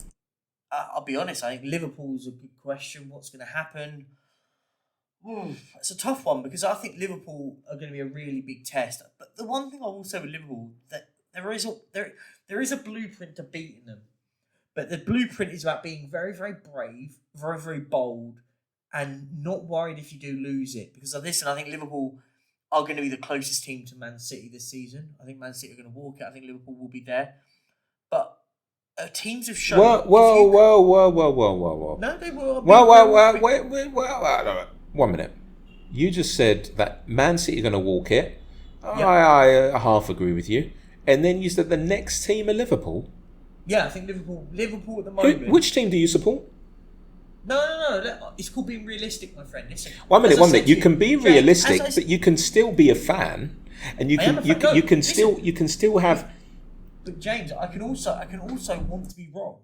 I'll be honest. I think Liverpool's a good question. What's going to happen? It's a tough one because I think Liverpool are going to be a really big test. But the one thing I will say with Liverpool, that there is a blueprint to beating them. But the blueprint is about being very, very brave, very, very bold, and not worried if you do lose it. Because listen, I think Liverpool are going to be the closest team to Man City this season. I think Man City are going to walk it. I think Liverpool will be there. But teams have shown... Whoa. No, they will. Wait. 1 minute. You just said that Man City are going to walk it. Yep. I half agree with you. And then you said the next team are Liverpool. Yeah, I think Liverpool at the moment. Which team do you support? No. It's called being realistic, my friend. Listen. 1 minute. You can be realistic, but you can still be a fan, and you can still have. But James, I can also want to be wrong.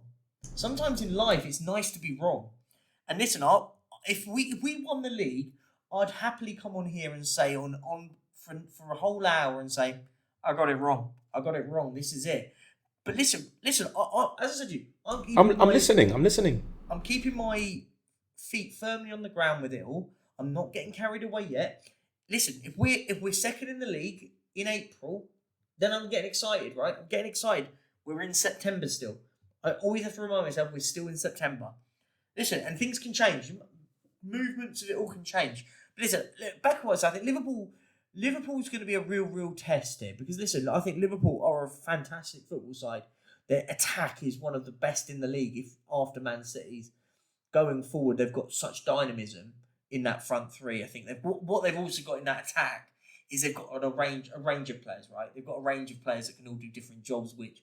Sometimes in life, it's nice to be wrong. And listen, if we won the league, I'd happily come on here and say for a whole hour and say, I got it wrong. This is it. But listen. As I said to you, I'm listening. I'm keeping my feet firmly on the ground with it all. I'm not getting carried away yet. Listen, if we're second in the league in April, then I'm getting excited, right? I'm getting excited. We're in September still. I always have to remind myself we're still in September. Listen, and things can change. Movements of it all can change. But listen, back to what I said, I think Liverpool's going to be a real test here because listen, I think Liverpool are a fantastic football side. Their attack is one of the best in the league. If after Man City's going forward, they've got such dynamism in that front three. I think what they've also got in that attack is they've got a range of players, right? They've got a range of players that can all do different jobs, which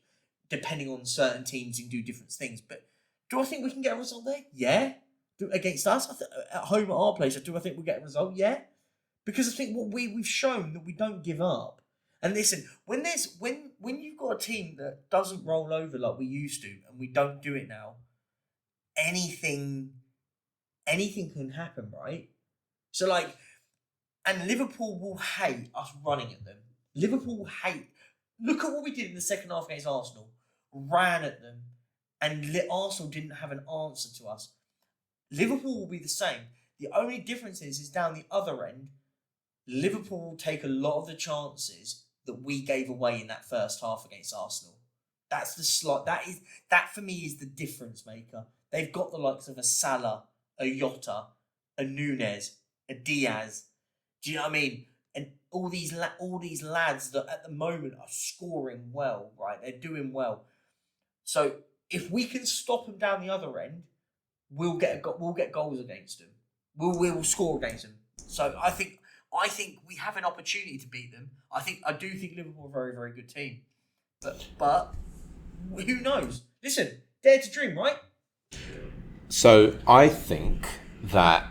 depending on certain teams can do different things. But do I think we can get a result there? Yeah. Against us at home at our place, do I think we'll get a result? Yeah. Because I think what we've shown that we don't give up. And listen, when you've got a team that doesn't roll over like we used to, and we don't do it now, anything anything can happen, right? So like, and Liverpool will hate us running at them. Liverpool will hate. Look at what we did in the second half against Arsenal. Ran at them, and Arsenal didn't have an answer to us. Liverpool will be the same. The only difference is down the other end. Liverpool will take a lot of the chances that we gave away in that first half against Arsenal. That's the slot. That for me is the difference maker. They've got the likes of a Salah, a Jota, a Nunez, a Diaz. Do you know what I mean? And all these lads that at the moment are scoring well, right? They're doing well. So if we can stop them down the other end, we'll get goals against them. We'll score against them. So I think we have an opportunity to beat them. I do think Liverpool are a very, very good team. But who knows? Listen, dare to dream, right? So I think that,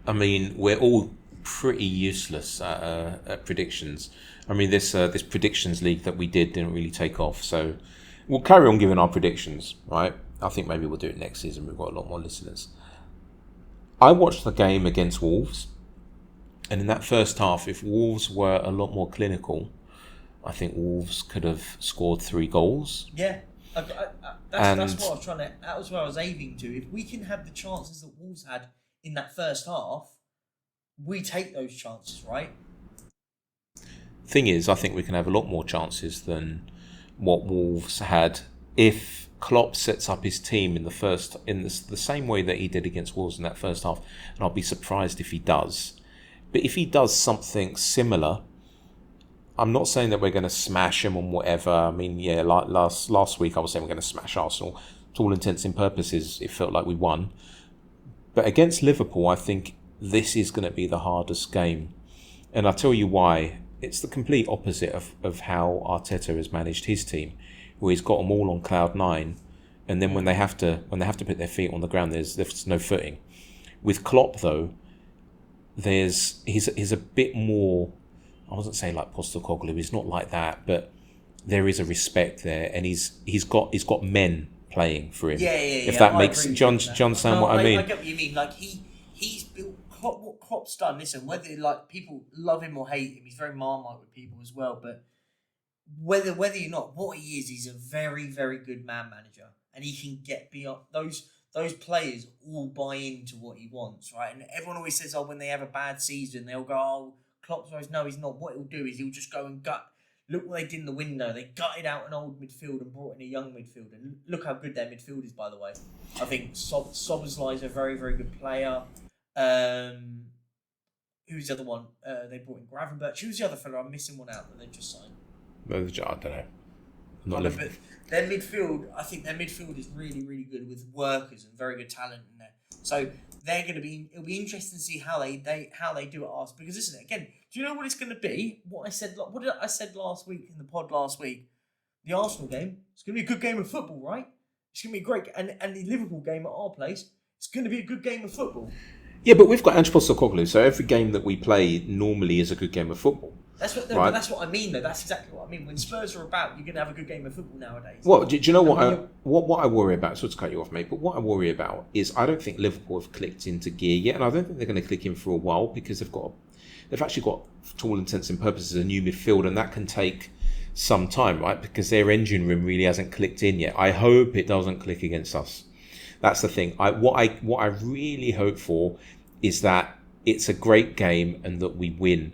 I mean, we're all pretty useless at predictions. I mean, this predictions league that we didn't really take off. So we'll carry on giving our predictions, right? I think maybe we'll do it next season. We've got a lot more listeners. I watched the game against Wolves, and in that first half, if Wolves were a lot more clinical, I think Wolves could have scored 3 goals. Yeah, that's what I was trying to. That was where I was aiming to. If we can have the chances that Wolves had in that first half, we take those chances, right? Thing is, I think we can have a lot more chances than what Wolves had if Klopp sets up his team in the same way that he did against Wolves in that first half, and I'll be surprised if he does. But if he does something similar, I'm not saying that we're going to smash him on whatever. I mean, yeah, like last week I was saying we're going to smash Arsenal. To all intents and purposes, it felt like we won. But against Liverpool, I think this is going to be the hardest game, and I'll tell you why. It's the complete opposite of how Arteta has managed his team, where he's got them all on cloud 9, and then when they have to put their feet on the ground, there's no footing. With Klopp though, he's a bit more. I wasn't saying like Postecoglou. He's not like that, but there is a respect there, and he's got men playing for him. Yeah. If that makes do you understand what I mean? I get what you mean. Like he's built what Klopp's done. Listen, whether like people love him or hate him, he's very Marmite with people as well. But whether you're not, what he is, he's a very, very good man manager, and he can get beyond those players. All buy into what he wants, right? And everyone always says, "Oh, when they have a bad season, they'll go, oh, Klopp's always." No, he's not. What he'll do is he'll just go and gut. Look what they did in the window. They gutted out an old midfield and brought in a young midfield. And look how good their midfield is, by the way. I think Szoboszlai is a very, very good player. Who's the other one? They brought in Gravenberch. Who's the other fella? I'm missing one out that they just signed. I don't know. But their midfield, I think their midfield is really, really good with workers and very good talent in there. So they're going to be. It'll be interesting to see how they do at Arsenal. Because listen, again, do you know what it's going to be? What I said last week in the pod last week? The Arsenal game. It's going to be a good game of football, right? It's going to be great. And the Liverpool game at our place. It's going to be a good game of football. Yeah, but we've got Ange Postecoglou, so every game that we play normally is a good game of football. That's what I mean, though. That's exactly what I mean. When Spurs are about, you're going to have a good game of football nowadays. Well, do you know what I worry about? So to cut you off, mate, but what I worry about is I don't think Liverpool have clicked into gear yet, and I don't think they're going to click in for a while because they've actually got, to all intents and purposes, a new midfield, and that can take some time, right? Because their engine room really hasn't clicked in yet. I hope it doesn't click against us. That's the thing. What I really hope for is that it's a great game and that we win,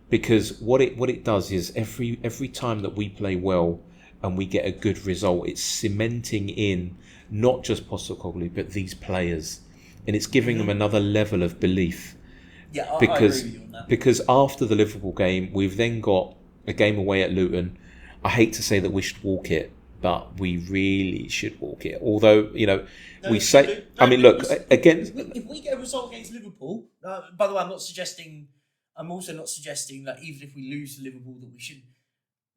because what it does is every time that we play well and we get a good result, it's cementing in not just Postecoglou but these players, and it's giving them another level of belief. Yeah, I agree with you on that. Because after the Liverpool game, we've then got a game away at Luton. I hate to say that we should walk it, but we really should walk it. Although, we say... I mean, look, again... If we get a result against Liverpool... by the way, I'm also not suggesting that even if we lose to Liverpool that we should...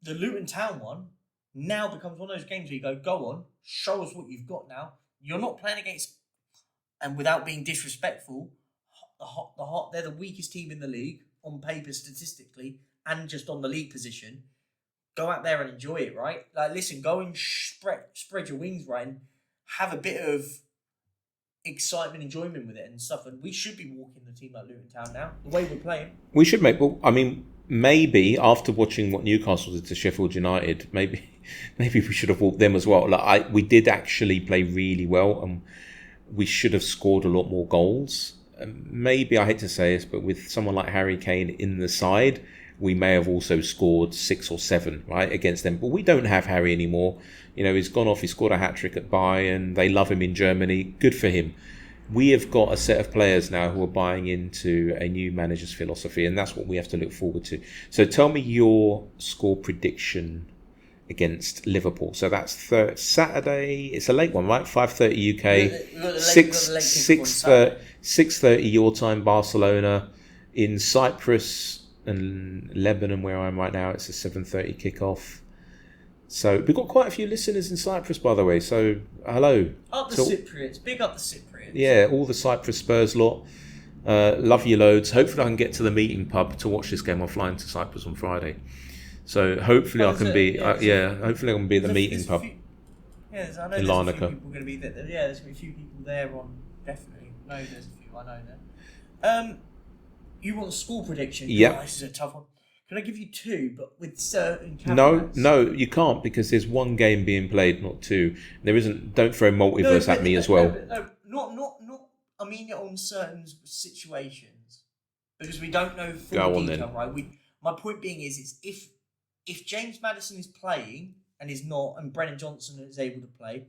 The Luton Town one now becomes one of those games where you go on, show us what you've got now. You're not playing against... And without being disrespectful, they're the weakest team in the league, on paper statistically, and just on the league position. Go out there and enjoy it, right? Like, listen, go and spread your wings, right, and have a bit of excitement, enjoyment with it and stuff. And we should be walking the team like Luton Town now. The way we're playing. We should make. Well, I mean, maybe after watching what Newcastle did to Sheffield United, maybe we should have walked them as well. We did actually play really well, and we should have scored a lot more goals. Maybe, I hate to say this, but with someone like Harry Kane in the side, we may have also scored 6 or 7, right, against them. But we don't have Harry anymore. He's gone off. He scored a hat-trick at Bayern. They love him in Germany. Good for him. We have got a set of players now who are buying into a new manager's philosophy, and that's what we have to look forward to. So tell me your score prediction against Liverpool. So that's Saturday. It's a late one, right? 5:30 UK, 6:30 your time, Barcelona. In Cyprus and Lebanon, where I'm right now, it's a 7:30 kickoff. So we've got quite a few listeners in Cyprus, by the way. So hello. Up the Cypriots. Big up the Cypriots. Yeah, all the Cyprus Spurs lot. Love you loads. Hopefully I can get to the meeting pub to watch this game. I'm flying to Cyprus on Friday. So hopefully I can be hopefully I can be at the meeting pub. I know in there's a few Larnaca. people going to be there. Yeah, there's going to be a few people there on, definitely. No, there's a few, I know that. You want a score prediction? Yeah. Oh, this is a tough one. Can I give you 2, but with certain caveats? No, you can't, because there's one game being played, not 2. There isn't. Don't throw multiverse at me as well. Not. I mean, on certain situations, because we don't know full Go on detail, then. right? My point being is if James Maddison is playing and is not, and Brennan Johnson is able to play,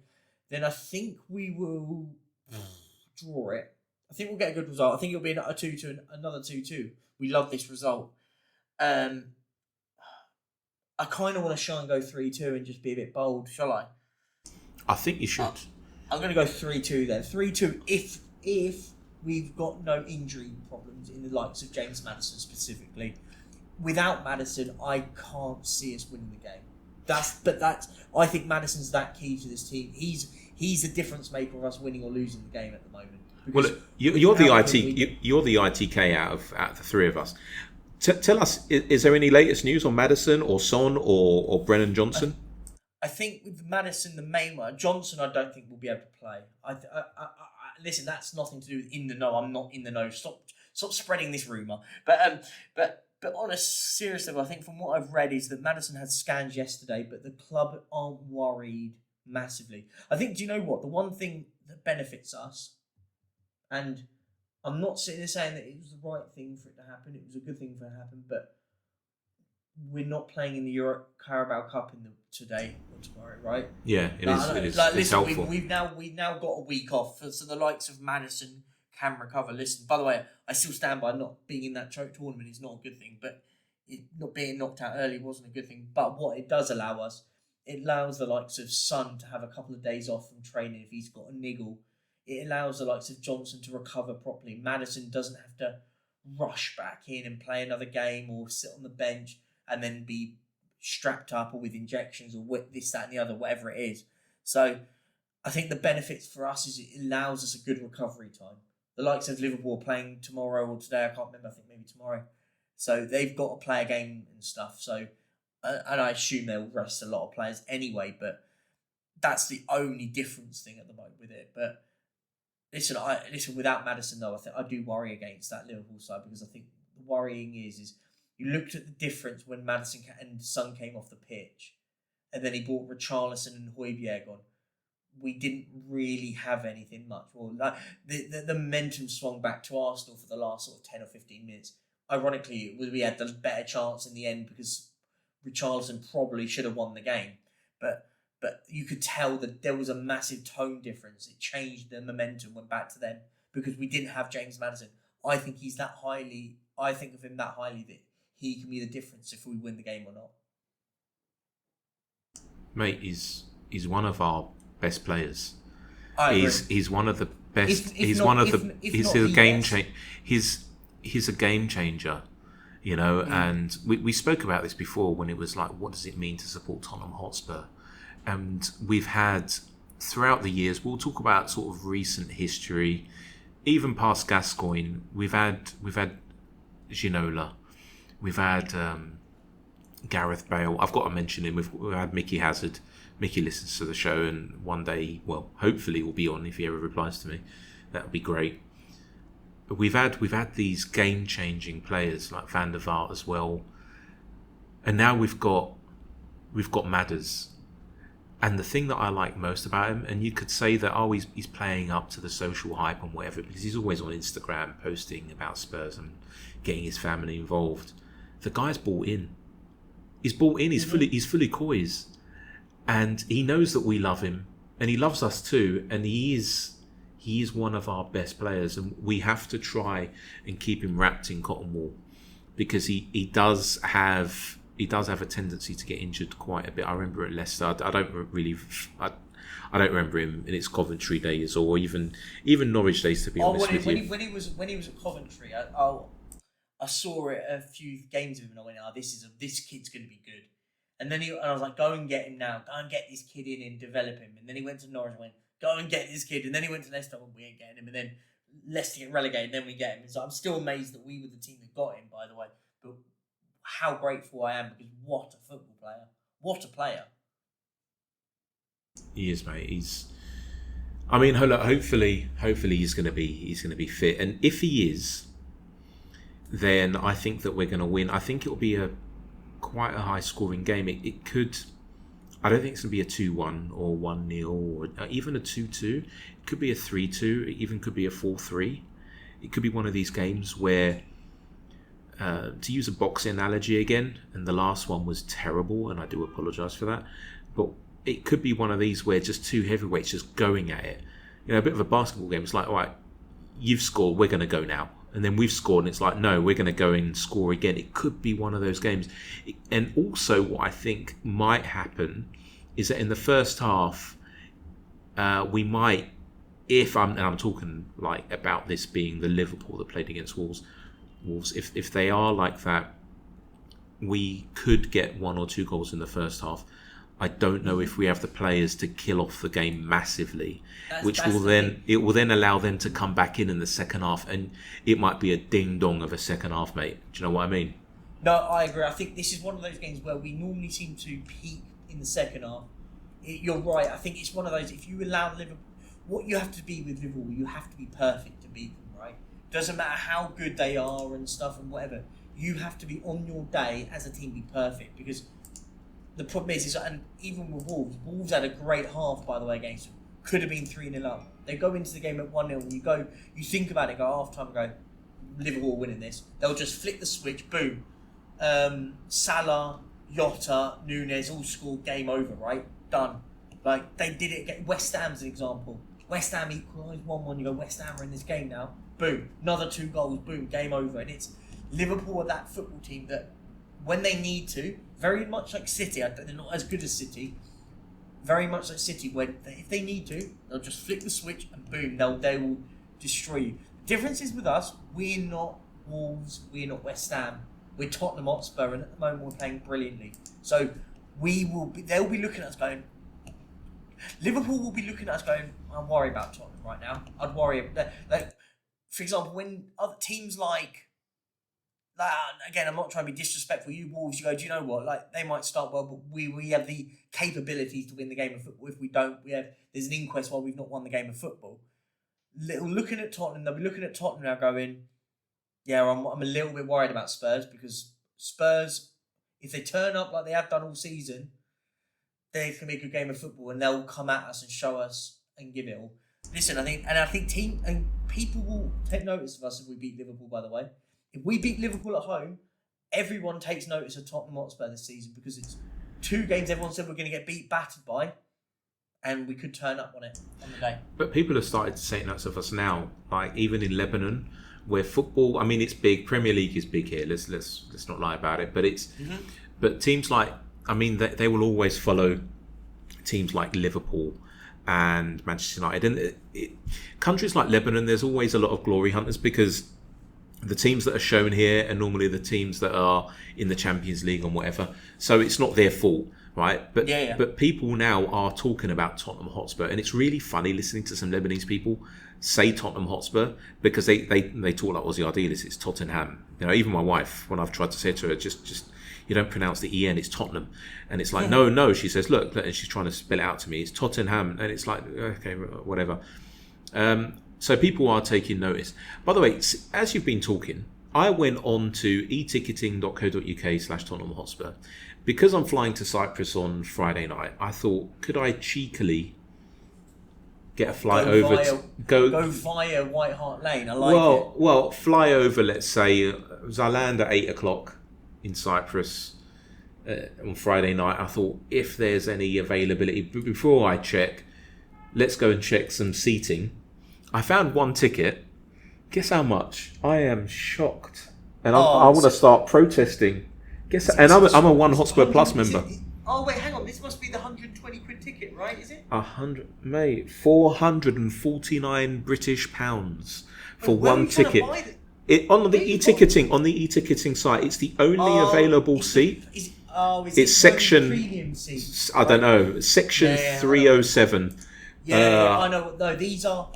then I think we will draw it. I think we'll get a good result. I think it'll be another 2-2. We love this result. I kind of want to try and go 3-2 and just be a bit bold, shall I? I think you should. I'm going to go 3-2 then. 3-2 if we've got no injury problems in the likes of James Maddison specifically. Without Maddison, I can't see us winning the game. I think Maddison's that key to this team. He's the difference maker of us winning or losing the game at the moment. Well, you're the ITK out of the three of us. Tell us, is there any latest news on Maddison or Son or Brennan Johnson? I think with Maddison, the main one, Johnson, I don't think will be able to play. Listen, that's nothing to do with in the know. I'm not in the know. Stop spreading this rumor. But on a serious level, I think from what I've read is that Maddison had scans yesterday, but the club aren't worried massively. I think, do you know what? The one thing that benefits us, and I'm not sitting there saying that it was the right thing for it to happen. It was a good thing for it to happen, but we're not playing in the Carabao Cup today or tomorrow, right? Yeah, it is. Listen, it's helpful. We've now got a week off, so the likes of Maddison can recover. Listen, by the way, I still stand by not being in that tournament is not a good thing, but not being knocked out early wasn't a good thing. But what it does allow us, it allows the likes of Son to have a couple of days off from training if he's got a niggle. It allows the likes of Johnson to recover properly. Maddison doesn't have to rush back in and play another game or sit on the bench and then be strapped up or with injections or with this, that and the other, whatever it is. So I think the benefits for us is it allows us a good recovery time. The likes of Liverpool are playing tomorrow or today, I can't remember, I think maybe tomorrow. So they've got to play a game and stuff. So, and I assume they'll rest a lot of players anyway, but that's the only difference thing at the moment with it. But listen, without Maddison though, I do worry against that Liverpool side, because I think the worrying is you looked at the difference when Maddison and Son came off the pitch, and then he brought Richarlison and Højbjerg on. We didn't really have anything much. Well, like the momentum swung back to Arsenal for the last sort of 10 or 15 minutes. Ironically, we had the better chance in the end because Richarlison probably should have won the game. But you could tell that there was a massive tone difference. It changed the momentum, went back to them because we didn't have James Maddison. I think of him that highly that he can be the difference if we win the game or not. Mate, he's one of our best players. He's one of the best. He's a game changer. He's a game changer, you know. And we spoke about this before when it was like, what does it mean to support Tottenham Hotspur? And we've had throughout the years. We'll talk about sort of recent history, even past Gascoigne. We've had Ginola, we've had Gareth Bale. I've got to mention him. We've had Mickey Hazard. Mickey listens to the show, and one day, well, hopefully, will be on if he ever replies to me. that would be great. We've had these game changing players like Van der Vaart as well, and now we've got Madders. And the thing that I like most about him, and you could say that he's playing up to the social hype and whatever, because he's always on Instagram posting about Spurs and getting his family involved. The guy's bought in. He's bought in. He's fully coys, and he knows that we love him, and he loves us too. And he is one of our best players, and we have to try and keep him wrapped in cotton wool, because he does have a tendency to get injured quite a bit. I remember at Leicester. I don't remember him in his Coventry days or even Norwich days, to be honest with you. When he was at Coventry, I saw it a few games of him and I went, this kid's going to be good. And then I was like, go and get him now. Go and get this kid in and develop him. And then he went to Norwich and went, go and get this kid. And then he went to Leicester and we ain't getting him. And then Leicester get relegated and then we get him. And so I'm still amazed that we were the team that got him, by the way. But how grateful I am, because what a football player. What a player. He is, mate. Hopefully he's going to be fit. And if he is, then I think that we're going to win. I think it'll be quite a high scoring game. It could. I don't think it's going to be a 2-1 or 1-0 or even a 2-2. It could be a 3-2. It even could be a 4-3. It could be one of these games where, to use a boxing analogy again, and the last one was terrible, and I do apologise for that, but it could be one of these where just two heavyweights just going at it. A bit of a basketball game. It's like, all right, you've scored, we're going to go now. And then we've scored, and it's like, no, we're going to go and score again. It could be one of those games. And also what I think might happen is that in the first half, we might, and I'm talking like about this being the Liverpool that played against Wolves, if they are like that, we could get 1 or 2 goals in the first half. I don't know if we have the players to kill off the game massively, which will then allow them to come back in the second half, and it might be a ding dong of a second half, mate. Do you know what I mean? No, I agree. I think this is one of those games where we normally seem to peak in the second half. You're right. I think it's one of those. If you allow Liverpool, what you have to be with Liverpool, you have to be perfect to beat them, right? Doesn't matter how good they are and stuff and whatever. You have to be on your day as a team, be perfect, because the problem is, and even with Wolves had a great half, by the way, against them. Could have been 3-0 up. They go into the game at 1-0, and you think about it, go half time, and go, Liverpool winning this. They'll just flick the switch, boom. Salah, Jota, Nunes all scored, game over, right? Done. Like, they did it. West Ham's an example. West Ham equalised 1-1. You go, West Ham are in this game now. Boom. Another 2 goals, boom, game over. And it's Liverpool are that football team that, when they need to, very much like City, they're not as good as City, very much like City, where if they need to, they'll just flick the switch and boom, they will destroy you. The difference is with us, we're not Wolves, we're not West Ham, we're Tottenham Hotspur, and at the moment we're playing brilliantly. So they'll be looking at us going, Liverpool will be looking at us going, I'm worried about Tottenham right now. I'd worry, like, for example, when other teams like, again, I'm not trying to be disrespectful. You Wolves, you go, do you know what? Like, they might start well, but we have the capabilities to win the game of football. If we don't, there's an inquest while we've not won the game of football. Looking at Tottenham, they'll be looking at Tottenham now going, yeah, I'm a little bit worried about Spurs, because Spurs, if they turn up like they have done all season, they can be a good game of football, and they'll come at us and show us and give it all. Listen, I think people will take notice of us if we beat Liverpool, by the way. If we beat Liverpool at home, everyone takes notice of Tottenham Hotspur this season, because it's 2 games everyone said we're going to get battered by, and we could turn up on it on the day. But people have started to take notice of us now, like even in Lebanon, where football, I mean, it's big. Premier League is big here. Let's not lie about it. But but teams like, I mean, they will always follow teams like Liverpool and Manchester United, and countries like Lebanon, there's always a lot of glory hunters, because the teams that are shown here are normally the teams that are in the Champions League and whatever. So it's not their fault, right? But but people now are talking about Tottenham Hotspur, and it's really funny listening to some Lebanese people say Tottenham Hotspur, because they talk like Aussie idealists. It's Tottenham. Even my wife, when I've tried to say to her, just you don't pronounce the EN, it's Tottenham. And it's like, no. She says, look, and she's trying to spell it out to me. It's Tottenham. And it's like, okay, whatever. So people are taking notice. By the way, as you've been talking, I went on to eticketing.co.uk/Tottenham Hotspur. Because I'm flying to Cyprus on Friday night, I thought, could I cheekily get a flight go via White Hart Lane? I like it. Well, fly over, let's say, I land at 8 o'clock in Cyprus on Friday night. I thought, if there's any availability, before I check, let's go and check some seating. I found one ticket. Guess how much? I am shocked. And I want to start protesting. And I'm a One Hotspur Plus member. Oh wait, hang on. This must be the 120 quid ticket, right? Is it? 449 British pounds for one ticket. On the e-ticketing site, it's the only available seat. It's section premium seats. I don't know, section 307. Yeah, I know. No, these are.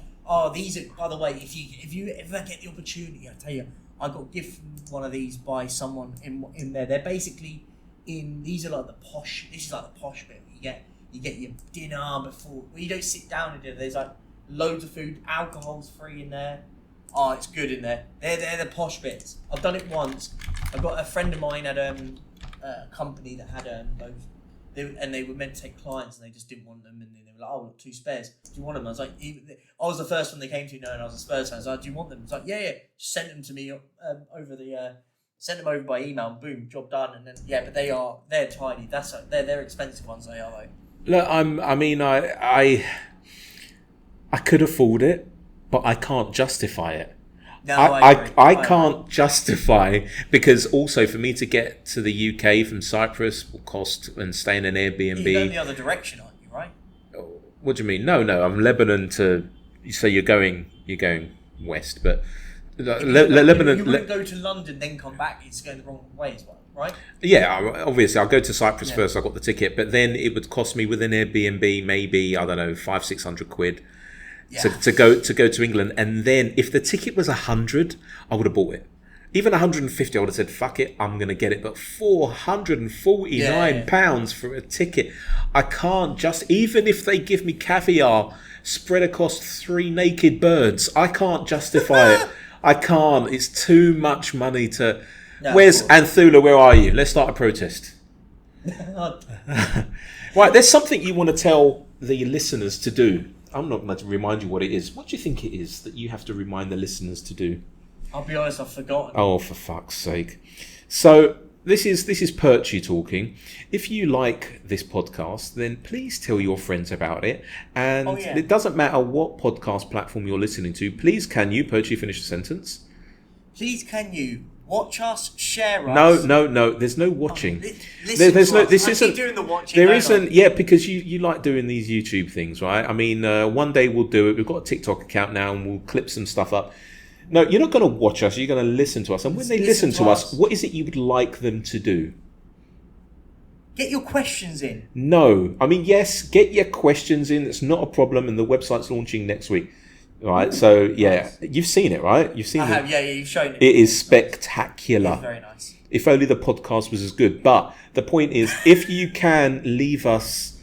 These are. By the way, if you ever get the opportunity, I tell you, I got gift one of these by someone in there. They're basically in. These are like the posh. This is like the posh bit. You get your dinner before. Well, you don't sit down and dinner. There's like loads of food. Alcohol's free in there. Oh, it's good in there. They're the posh bits. I've done it once. I've got a friend of mine at a company that had those. They were meant to take clients and they just didn't want them, and they were like, "Oh, 2 spares. Do you want them?" I was like, I was the first one they came to, knowing I was a Spurs fan. I was like, "Do you want them?" It's like, "Yeah." Just sent them to me sent them over by email. And boom, job done. And then but they're tiny. They're expensive ones. They are though. Look, I could afford it, but I can't justify it. No, I can't justify, because also for me to get to the UK from Cyprus will cost, and stay in an Airbnb. You're going the other direction, aren't you? Right? What do you mean? No. I'm Lebanon to. So you're going west, but Lebanon. You wouldn't go to London then come back. It's going the wrong way as well, right? Yeah, obviously I'll go to Cyprus first. I got the ticket, but then it would cost me with an Airbnb maybe, I don't know, 500-600 quid. Yeah. To go to England, and then if the ticket was 100, I would have bought it. Even 150, I would have said, "Fuck it, I'm gonna get it." But 449 pounds for a ticket, I can't even if they give me caviar spread across 3 naked birds, I can't justify it. I can't. It's too much money to. No, where's Anthula? Where are you? Let's start a protest. Right, there's something you want to tell the listeners to do. I'm not going to remind you what it is. What do you think it is that you have to remind the listeners to do? I'll be honest, I've forgotten. Oh, for fuck's sake. So this is Perchy talking. If you like this podcast, then please tell your friends about it. And it doesn't matter what podcast platform you're listening to. Please can you, Perchy, finish the sentence? Please can you watch us, share us. No. There's no watching. There's no. This isn't. Doing the watching. There isn't. Yeah, because you like doing these YouTube things, right? I mean, one day we'll do it. We've got a TikTok account now, and we'll clip some stuff up. No, you're not going to watch us. You're going to listen to us. And when they listen to us, what is it you would like them to do? Get your questions in. No, I mean, yes, get your questions in. It's not a problem, and the website's launching next week. Right, so nice. You've seen it, right? You've seen it. I have, you've shown it. It is spectacular. It's very nice. If only the podcast was as good. But the point is, if you can leave us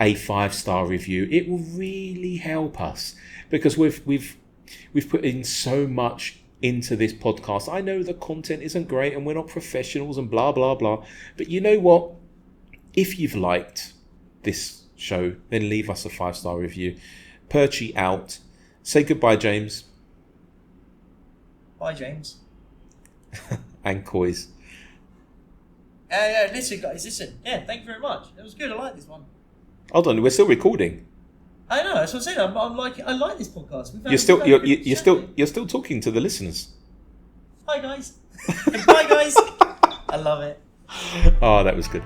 a 5-star review, it will really help us, because we've put in so much into this podcast. I know the content isn't great and we're not professionals and blah blah blah, but you know what? If you've liked this show, then leave us a 5-star review. Perchy out. Say goodbye, James. Bye, James. And Coys. Listen, guys, listen. Yeah, thank you very much. It was good. I like this one. Hold on, we're still recording. I know. That's what I'm saying. I like this podcast. You're still talking to the listeners. Hi, guys. Bye, guys. I love it. Oh, that was good.